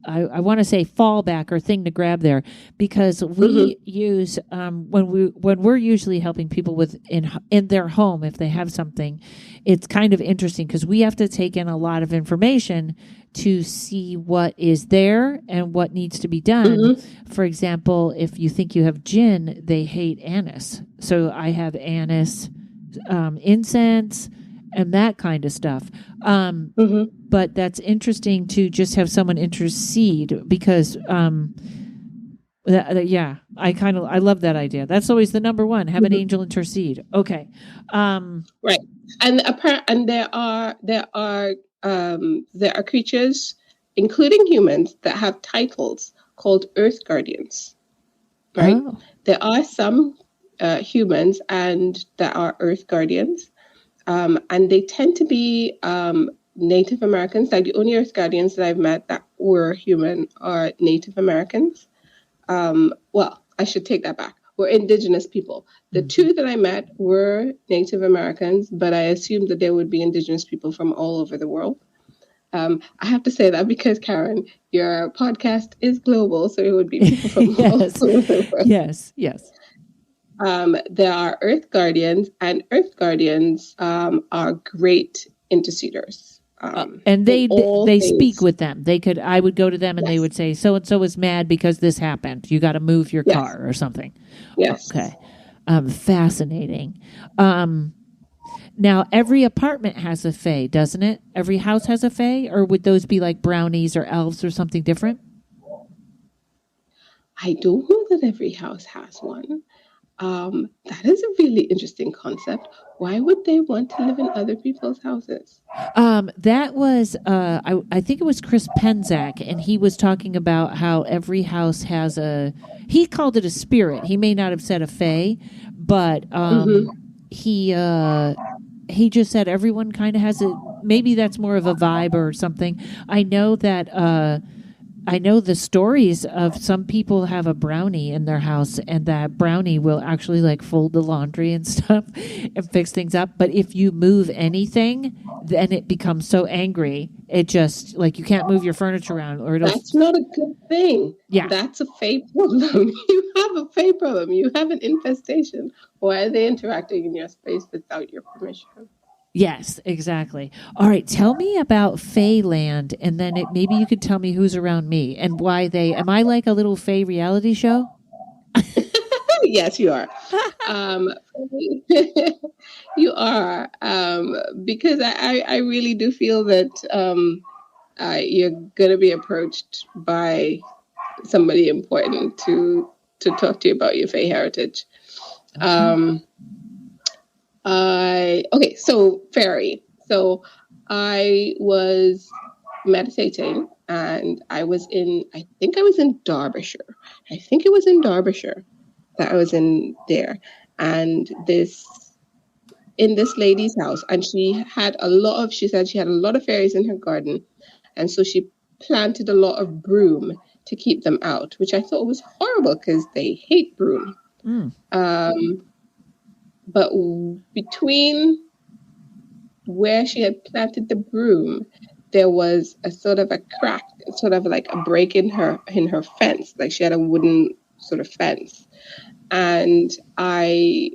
I want to say fallback or thing to grab there, because we use when we're usually helping people with in their home if they have something, it's kind of interesting because we have to take in a lot of information to see what is there and what needs to be done. For example, if you think you have gin, they hate anise, so I have anise incense and that kind of stuff. But that's interesting to just have someone intercede because, I love that idea. That's always the number one. Have an angel intercede. Okay. Right. And there are creatures, including humans, that have titles called Earth Guardians. Right. Oh. There are some humans and that are Earth Guardians. And they tend to be Native Americans. Like the only Earth Guardians that I've met that were human are Native Americans. Well, I should take that back. We're indigenous people. The two that I met were Native Americans, but I assumed that there would be indigenous people from all over the world. I have to say that because, Karen, your podcast is global, so it would be people from all over the world. Yes. There are Earth Guardians, and Earth Guardians are great interceders. And they speak with them. I would go to them and they would say, so and so is mad because this happened. You got to move your car or something. Yes. Okay. Fascinating. Now every apartment has a fae, doesn't it? Every house has a fae, or would those be like brownies or elves or something different? I don't know that every house has one. That is a really interesting concept. Why would they want to live in other people's houses? That was, I think it was Chris Penzak, and he was talking about how every house has he called it a spirit. He may not have said a fae, but he just said everyone kind of has it. Maybe that's more of a vibe or something. I know that, I know the stories of some people have a brownie in their house, and that brownie will actually like fold the laundry and stuff and fix things up. But if you move anything, then it becomes so angry. It just like you can't move your furniture around, or that's not a good thing. Yeah, that's a fae problem. You have a fae problem. You have an infestation. Why are they interacting in your space without your permission? Yes, exactly. All right, tell me about Feyland, and then maybe you could tell me who's around me and why they. Am I like a little Fey reality show? Yes, you are. You are, because I really do feel that you're going to be approached by somebody important to talk to you about your Fey heritage. Okay. So fairy. So I was meditating, and I think I was in Derbyshire. I think it was in Derbyshire that I was in there. And in this lady's house, and she said she had a lot of fairies in her garden. And so she planted a lot of broom to keep them out, which I thought was horrible because they hate broom. But between where she had planted the broom, there was a sort of a crack, sort of like a break in her fence. Like she had a wooden sort of fence. And my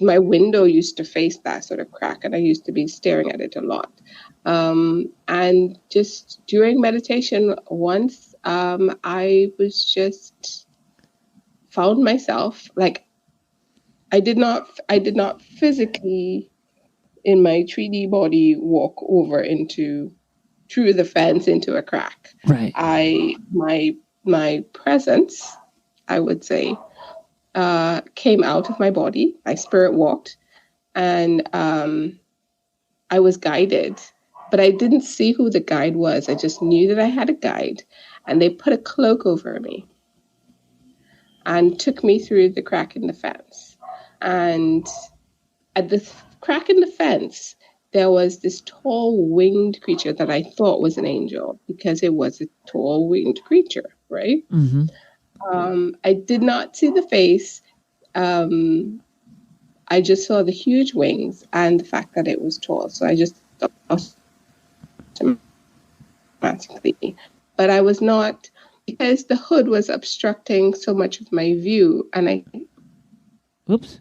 window used to face that sort of crack, and I used to be staring at it a lot. And just during meditation once, I was just found myself like, I did not physically in my 3D body walk over through the fence into a crack. Right. My presence, I would say, came out of my body. My spirit walked, and I was guided, but I didn't see who the guide was. I just knew that I had a guide, and they put a cloak over me and took me through the crack in the fence. And at the crack in the fence, there was this tall winged creature that I thought was an angel because it was a tall winged creature, right? I did not see the face. I just saw the huge wings and the fact that it was tall. So I just automatically, but I was not, because the hood was obstructing so much of my view, and I. Oops,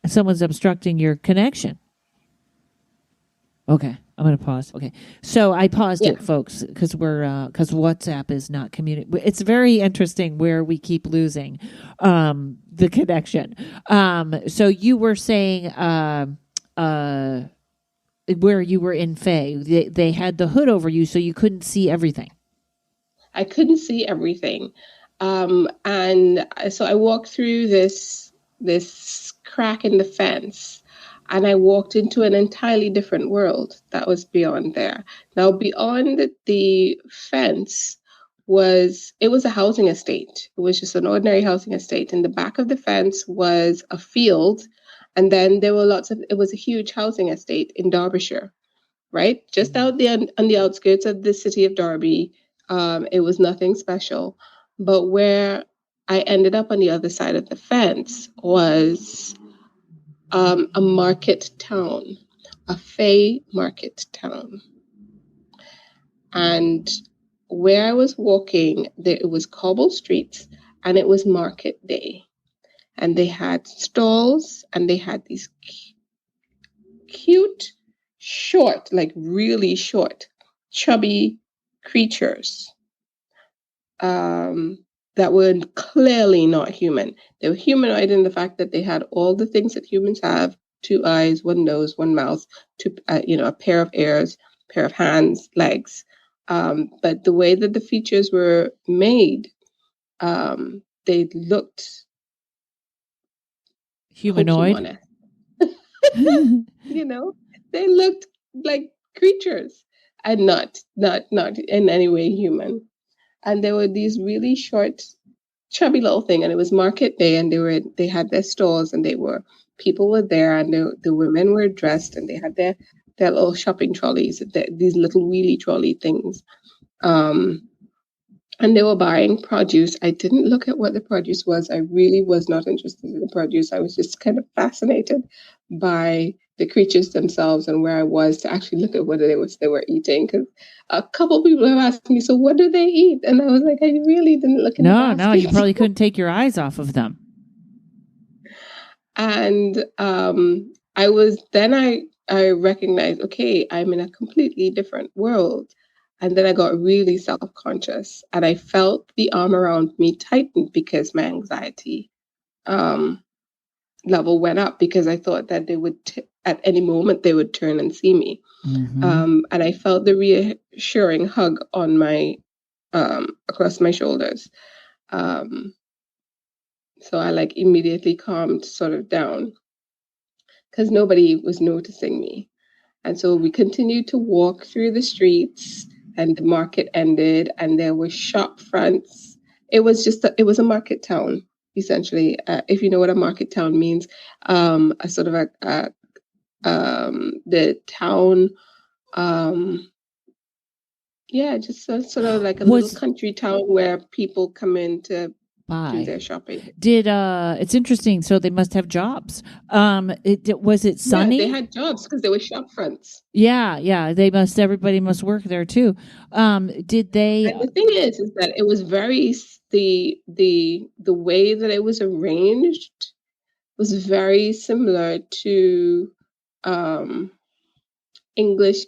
someone's obstructing your connection. Okay, I'm going to pause. Okay, so I paused it, folks, because WhatsApp is not communicating. It's very interesting where we keep losing the connection. So you were saying where you were in Faye, they had the hood over you, so you couldn't see everything. I couldn't see everything, and so I walked through this crack in the fence. And I walked into an entirely different world that was beyond there. Now, beyond the fence was a housing estate. It was just an ordinary housing estate. In the back of the fence was a field. And then there were it was a huge housing estate in Derbyshire, right? Just out there on the outskirts of the city of Derby. It was nothing special. But where I ended up on the other side of the fence was a market town, a Faye market town. And where I was walking, it was cobble streets, and it was market day. And they had stalls, and they had these cute, short, like really short, chubby creatures that were clearly not human. They were humanoid in the fact that they had all the things that humans have: 2 eyes, 1 nose, 1 mouth, a pair of ears, pair of hands, legs. But the way that the features were made, they looked humanoid. They looked like creatures and not in any way human. And there were these really short, chubby little thing, and it was market day, and they had their stalls, and people were there, and the women were dressed, and they had their little shopping trolleys, these little wheelie trolley things, and they were buying produce. I didn't look at what the produce was. I really was not interested in the produce. I was just kind of fascinated by the creatures themselves and where I was to actually look at what they were eating. Because a couple people have asked me, so what do they eat? And I was like, I really didn't look at No, you probably couldn't take your eyes off of them. And I recognized, okay, I'm in a completely different world. And then I got really self-conscious, and I felt the arm around me tighten because my anxiety level went up, because I thought that they would, at any moment, they would turn and see me. Mm-hmm. And I felt the reassuring hug on my, across my shoulders. So I immediately calmed sort of down, because nobody was noticing me. And so we continued to walk through the streets, and the market ended, and there were shop fronts. It was a market town, essentially. If you know what a market town means, a sort of the town, just sort of like a little country town where people come in to do their shopping. It's interesting. So they must have jobs. Was it sunny? Yeah, they had jobs because there were shop fronts. Yeah. Everybody must work there too. Did they? And the thing is that it was very the way that it was arranged was very similar to English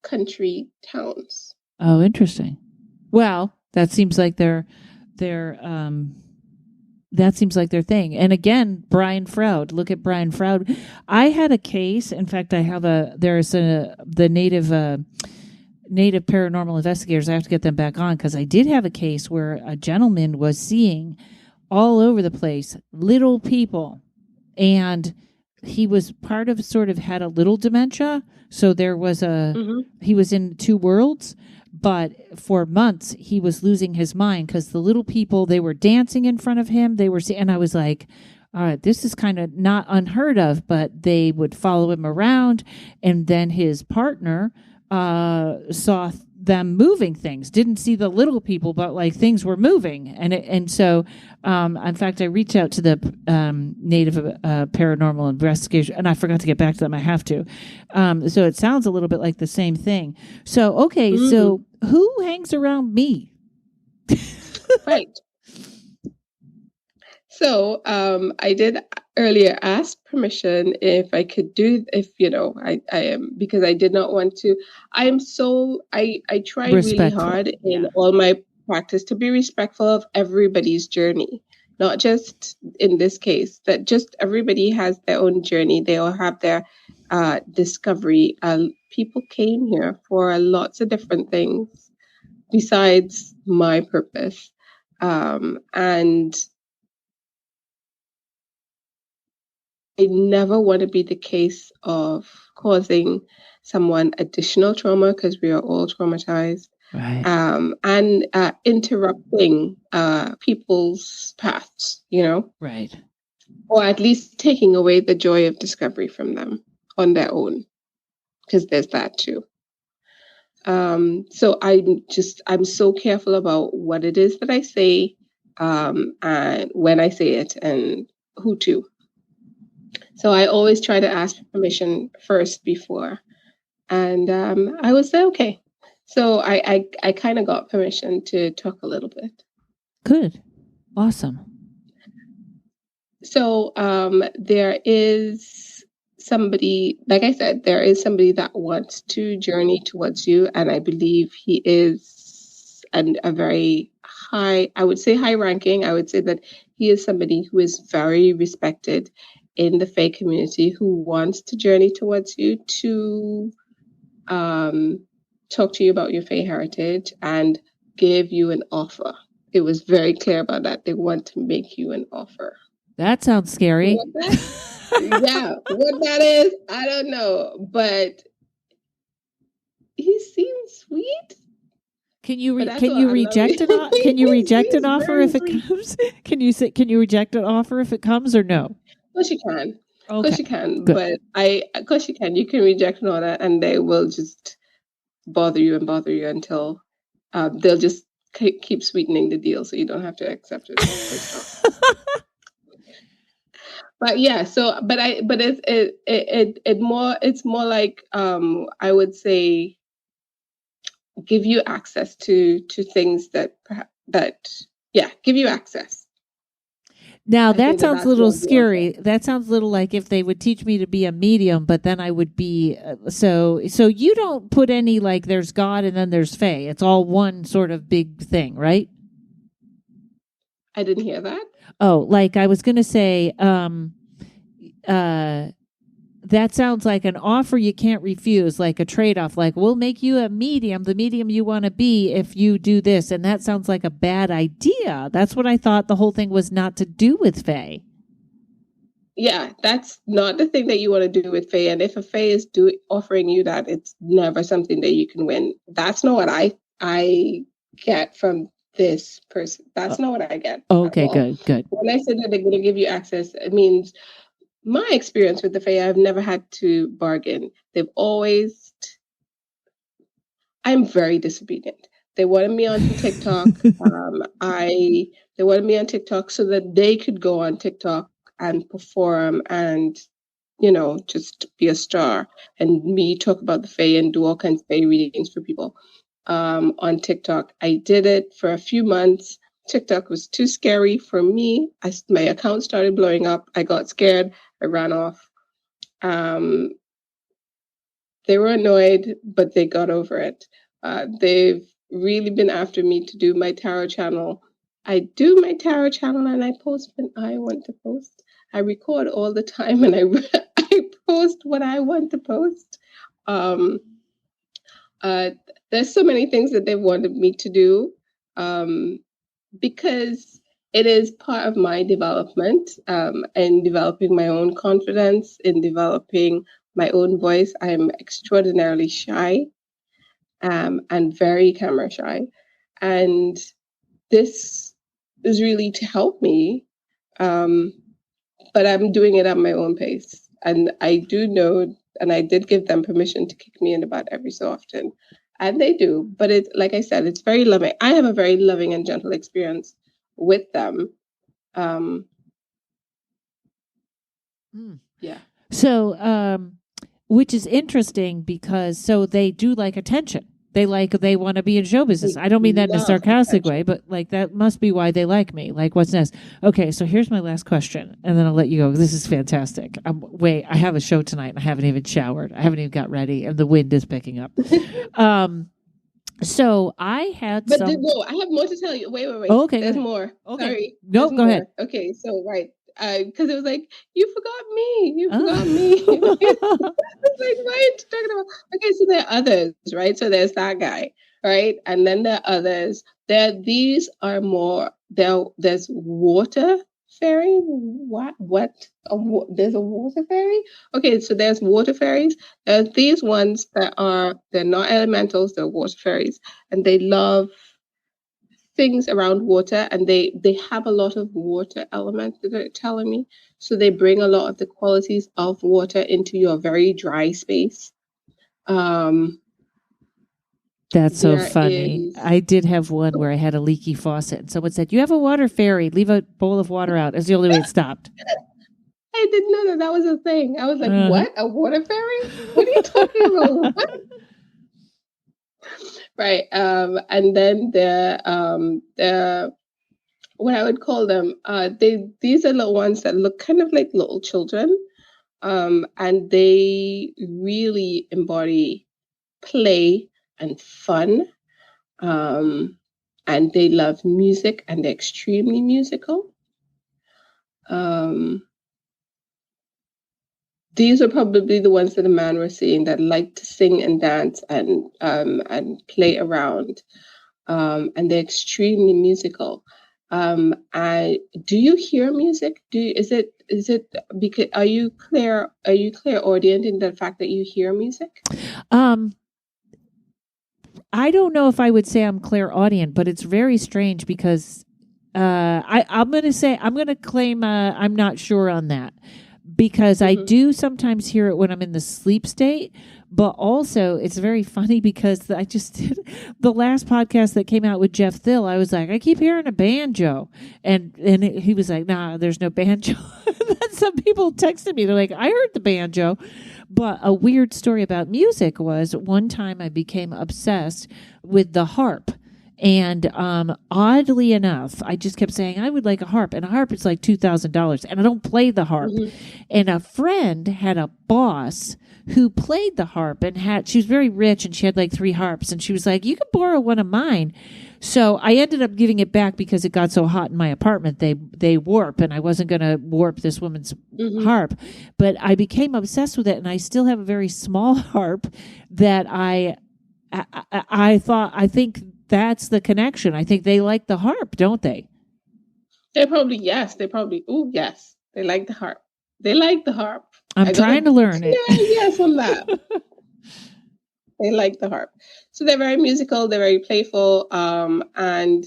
country towns. Oh, interesting. Well, that seems like their thing. And again, Brian Froud. Look at Brian Froud. I had a case. In fact, the native paranormal investigators. I have to get them back on, because I did have a case where a gentleman was seeing all over the place little people, and he was part of had a little dementia. So there was he was in 2 worlds. But for months, he was losing his mind, because the little people, they were dancing in front of him. And I was like, all right, this is kind of not unheard of, but they would follow him around. And then his partner saw them moving things, didn't see the little people, but like things were moving. And so, in fact, I reached out to the Native Paranormal Investigation, and I forgot to get back to them. I have to. So it sounds a little bit like the same thing. So, okay, so who hangs around me? Right. So I did earlier ask permission if I could I am, because I did not want to. I try really hard in all my practice to be respectful of everybody's journey, not just in this case, that just everybody has their own journey. They all have their discovery. People came here for lots of different things besides my purpose. And I never want to be the case of causing someone additional trauma, because we are all traumatized, Right. And interrupting people's paths, Right. or at least taking away the joy of discovery from them on their own, because there's that too. So I'm so careful about what it is that I say, and when I say it, and who to. So I always try to ask permission first before, and I would say okay. So I kind of got permission to talk a little bit. Good, awesome. So there is somebody, like I said, there is somebody that wants to journey towards you, and I believe he is a very high, I would say high ranking. I would say that he is somebody who is very respected in the Fae community, who wants to journey towards you to talk to you about your Fae heritage and give you an offer. It was very clear about that. They want to make you an offer. That sounds scary. What that is, I don't know, but he seems sweet. Can you reject it? Can you reject an offer if it comes? Can you reject an offer if it comes, or no? Of course you can. Of course you can. Good. But of course you can. You can reject an order, and they will just bother you until they'll just keep sweetening the deal, so you don't have to accept it. But yeah, so it's more like I would say give you access to things that give you access. Now that sounds a little scary. That sounds a little like if they would teach me to be a medium, but then I would be so you don't put any like there's God and then there's Fae. It's all one sort of big thing, right? I didn't hear that. Oh, like I was going to say, that sounds like an offer you can't refuse, like a trade-off, like we'll make you a medium, the medium you want to be if you do this. And that sounds like a bad idea. That's what I thought the whole thing was not to do with Fae. Yeah, that's not the thing that you want to do with Fae. And if a Fae is offering you that, it's never something that you can win. That's not what I get from this person. That's not what I get. Okay, good. When I said that they're going to give you access, it means my experience with the Fae, I've never had to bargain. They've always, I'm very disobedient. They wanted me on TikTok. They wanted me on TikTok so that they could go on TikTok and perform and, just be a star, and me talk about the Fae and do all kinds of Fae readings for people. On TikTok. I did it for a few months. TikTok was too scary for me. My account started blowing up. I got scared. I ran off. They were annoyed, but they got over it. They've really been after me to do my tarot channel. I do my tarot channel and I post when I want to post. I record all the time and I post what I want to post. There's so many things that they wanted me to do because it is part of my development and developing my own confidence, in developing my own voice. I am extraordinarily shy and very camera shy. And this is really to help me, but I'm doing it at my own pace. And I do know, and I did give them permission to kick me in about every so often. And they do, but it's like I said, it's very loving. I have a very loving and gentle experience with them. Yeah. So, which is interesting because so they do like attention. They want to be in show business. I don't mean that in a sarcastic way, but like that must be why they like me. Like, what's next? Okay, so here's my last question, and then I'll let you go. This is fantastic. Wait, I have a show tonight, and I haven't even showered. I haven't even got ready, and the wind is picking up. So I had But I have more to tell you. Wait. Oh, okay, there's more. Okay. Sorry. No, go ahead. Okay, so right. Because it was like, you forgot me. You forgot me. It's like, what are you talking about? Okay, so there are others, right? So there's that guy, right? And then there are others. These are more, there's water fairy. What? There's a water fairy? Okay, so there's water fairies. There's these ones they're not elementals, they're water fairies. And they love things around water, and they have a lot of water elements that they're telling me. So they bring a lot of the qualities of water into your very dry space. That's so funny. I did have one where I had a leaky faucet, and someone said, "You have a water fairy. Leave a bowl of water out." It's the only way it stopped. I didn't know that was a thing. I was like, "What? A water fairy? What are you talking about?" What? Right. And then the what I would call them, these are the ones that look kind of like little children. And they really embody play and fun. And they love music, and they're extremely musical. These are probably the ones that the man was seeing that like to sing and dance and play around. And they're extremely musical. Do you hear music? Is it because are you clairaudient in the fact that you hear music? I don't know if I would say I'm clairaudient, but it's very strange because I'm going to claim I'm not sure on that, because I do sometimes hear it when I'm in the sleep state. But also, it's very funny because I just did the last podcast that came out with Jeff Thill. I was like, I keep hearing a banjo. And he was like, nah, there's no banjo. Then some people texted me. They're like, I heard the banjo. But a weird story about music was one time I became obsessed with the harp. And oddly enough, I just kept saying, I would like a harp. And a harp is like $2,000. And I don't play the harp. And a friend had a boss who played the harp, and she was very rich, and she had like 3 harps. And she was like, you can borrow one of mine. So I ended up giving it back because it got so hot in my apartment. They warp, and I wasn't going to warp this woman's harp. But I became obsessed with it, and I still have a very small harp that I think that's the connection. I think they like the harp, don't they? They probably yes. They like the harp. They like the harp. I'm trying to learn it. Yeah, yes, on that. They like the harp. So they're very musical, they're very playful. And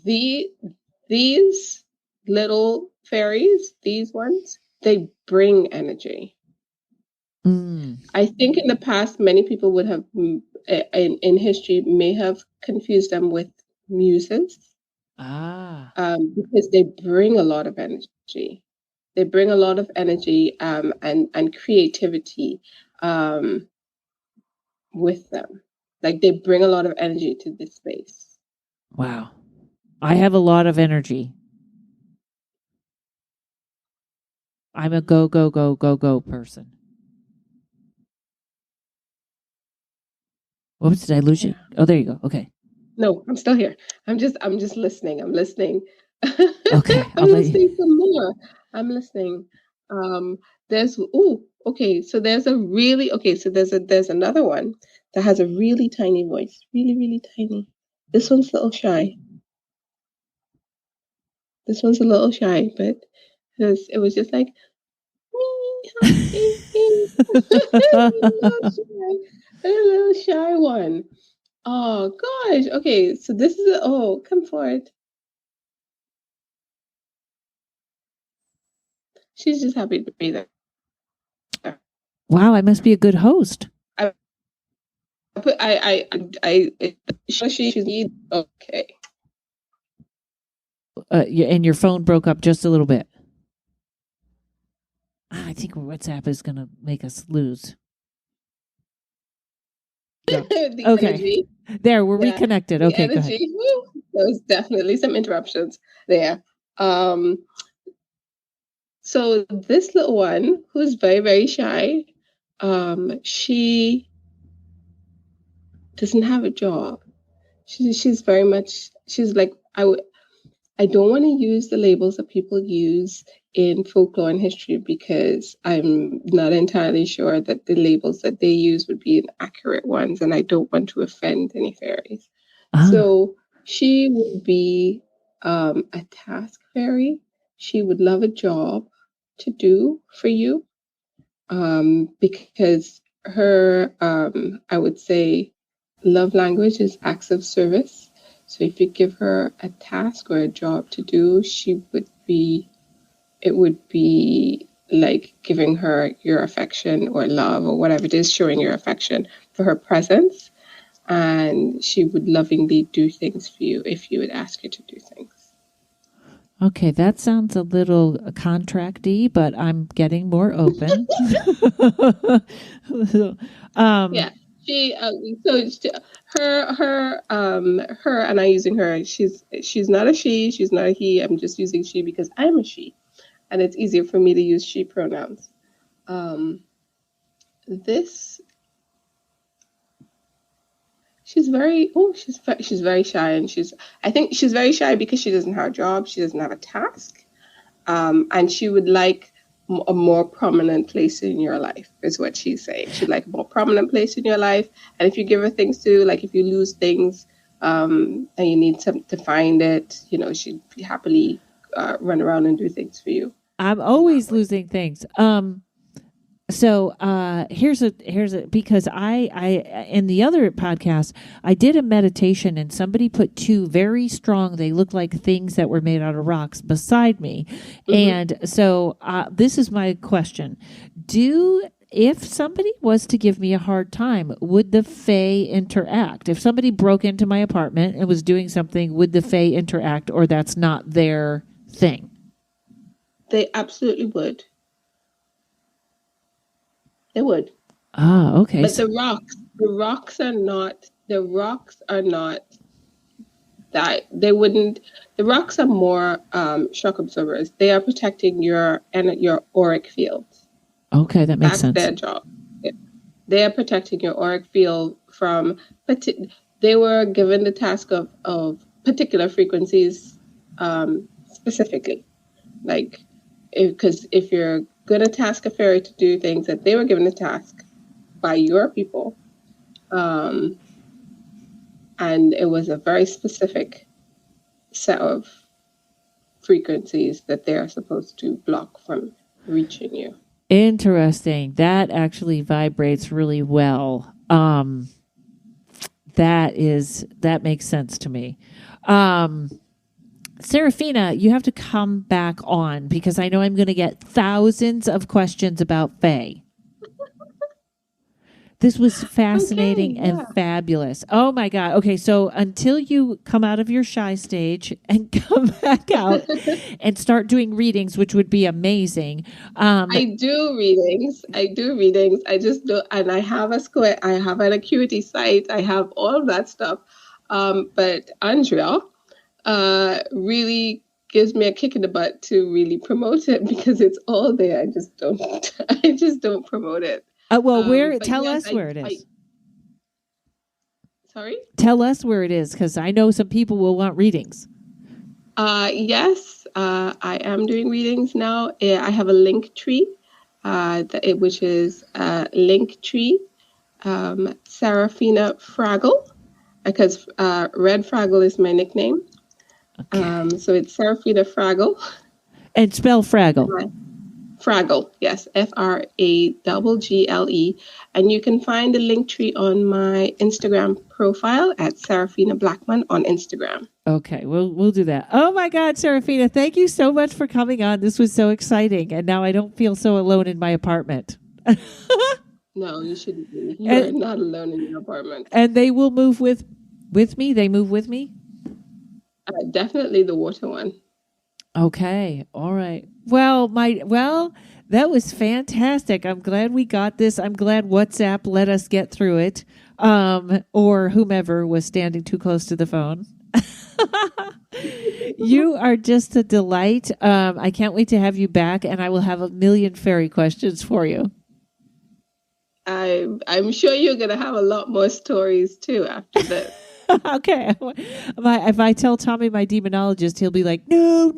these little fairies, these ones, they bring energy. I think in the past, many people would have, in history, may have confused them with muses. Because they bring a lot of energy. They bring a lot of energy and creativity with them. Like they bring a lot of energy to this space. Wow. I have a lot of energy. I'm a go person. Whoops, did I lose you? Oh, there you go. Okay. No, I'm still here. I'm just listening. I'm listening. Okay. I'm listening some more. I'm listening. There's so there's another one that has a really tiny voice. Really, really tiny. This one's a little shy. But it was just like a little shy one. Oh gosh. Okay, so this is come forward. She's just happy to be there. Wow, I must be a good host. She's okay. And your phone broke up just a little bit. I think WhatsApp is going to make us lose. The Okay. energy. There, we're reconnected. The Okay, energy. There was definitely some interruptions there. So this little one, who's very, very shy, she doesn't have a job. She's very much, she's like, I don't want to use the labels that people use in folklore and history because I'm not entirely sure that the labels that they use would be accurate ones, and I don't want to offend any fairies. So she would be a task fairy. She would love a job to do for you, because her, I would say, love language is acts of service. So if you give her a task or a job to do, it would be like giving her your affection or love or whatever it is, showing your affection for her presence. And she would lovingly do things for you if you would ask her to do things. Okay, that sounds a little contracty, but I'm getting more open. Yeah. Her and I'm using her. She's not a she. She's not a he. I'm just using she because I'm a she, and it's easier for me to use she pronouns. She's very shy, and I think she's very shy because she doesn't have a job. She doesn't have a task, and she would like a more prominent place in your life is what she's saying. She'd like a more prominent place in your life. And if you give her things to do, like if you lose things and you need to find it, she'd happily run around and do things for you. I'm always losing things. So here's because I in the other podcast I did a meditation and somebody put two very strong, they look like things that were made out of rocks beside me. Mm-hmm. And so this is my question. If somebody was to give me a hard time, would the Fae interact? If somebody broke into my apartment and was doing something, would the Fae interact, or that's not their thing? They absolutely would. They would. Ah, okay. But the rocks are not that. They wouldn't. The rocks are more shock absorbers. They are protecting your auric field. Okay, that makes sense. That's their job. They are protecting your auric field from. They were given the task of particular frequencies, specifically, like because if you're going to task a fairy to do things that they were given a task by your people, and it was a very specific set of frequencies that they are supposed to block from reaching you. Interesting. That actually vibrates really well. That makes sense to me. Seraphina, you have to come back on because I know I'm going to get thousands of questions about Fae. This was fascinating and fabulous. Oh my God. Okay, so until you come out of your shy stage and come back out and start doing readings, which would be amazing. I do readings. I just do, and I have an acuity site. I have all of that stuff. But Andrea really gives me a kick in the butt to really promote it because it's all there. I just don't promote it. Tell us where it is. Sorry? Tell us where it is, because I know some people will want readings. Yes, I am doing readings now. I have a link tree, which is Linktree, Seraphina Fraggle, because Red Fraggle is my nickname. Okay. So it's Seraphina Fraggle. And spell Fraggle. Fraggle, yes, Fraggle. And you can find the link tree on my Instagram profile at Seraphina Blackman on Instagram. Okay, we'll do that. Oh my God, Seraphina, thank you so much for coming on. This was so exciting. And now I don't feel so alone in my apartment. No, you shouldn't be. You're not alone in your apartment. And they will move with me? They move with me? Definitely the water one. Okay. All right. Well, that was fantastic. I'm glad we got this. I'm glad WhatsApp let us get through it. Or whomever was standing too close to the phone. You are just a delight. I can't wait to have you back, and I will have a million fairy questions for you. I'm sure you're going to have a lot more stories too after this. Okay. If I tell Tommy, my demonologist, he'll be like, no.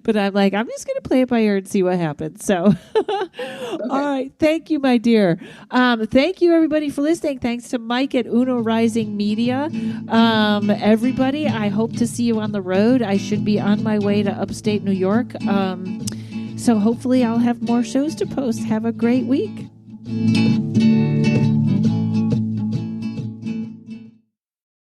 But I'm like, I'm just going to play it by ear and see what happens. So, okay. All right. Thank you, my dear. Thank you, everybody, for listening. Thanks to Mike at Uno Rising Media. Everybody, I hope to see you on the road. I should be on my way to upstate New York. So hopefully I'll have more shows to post. Have a great week.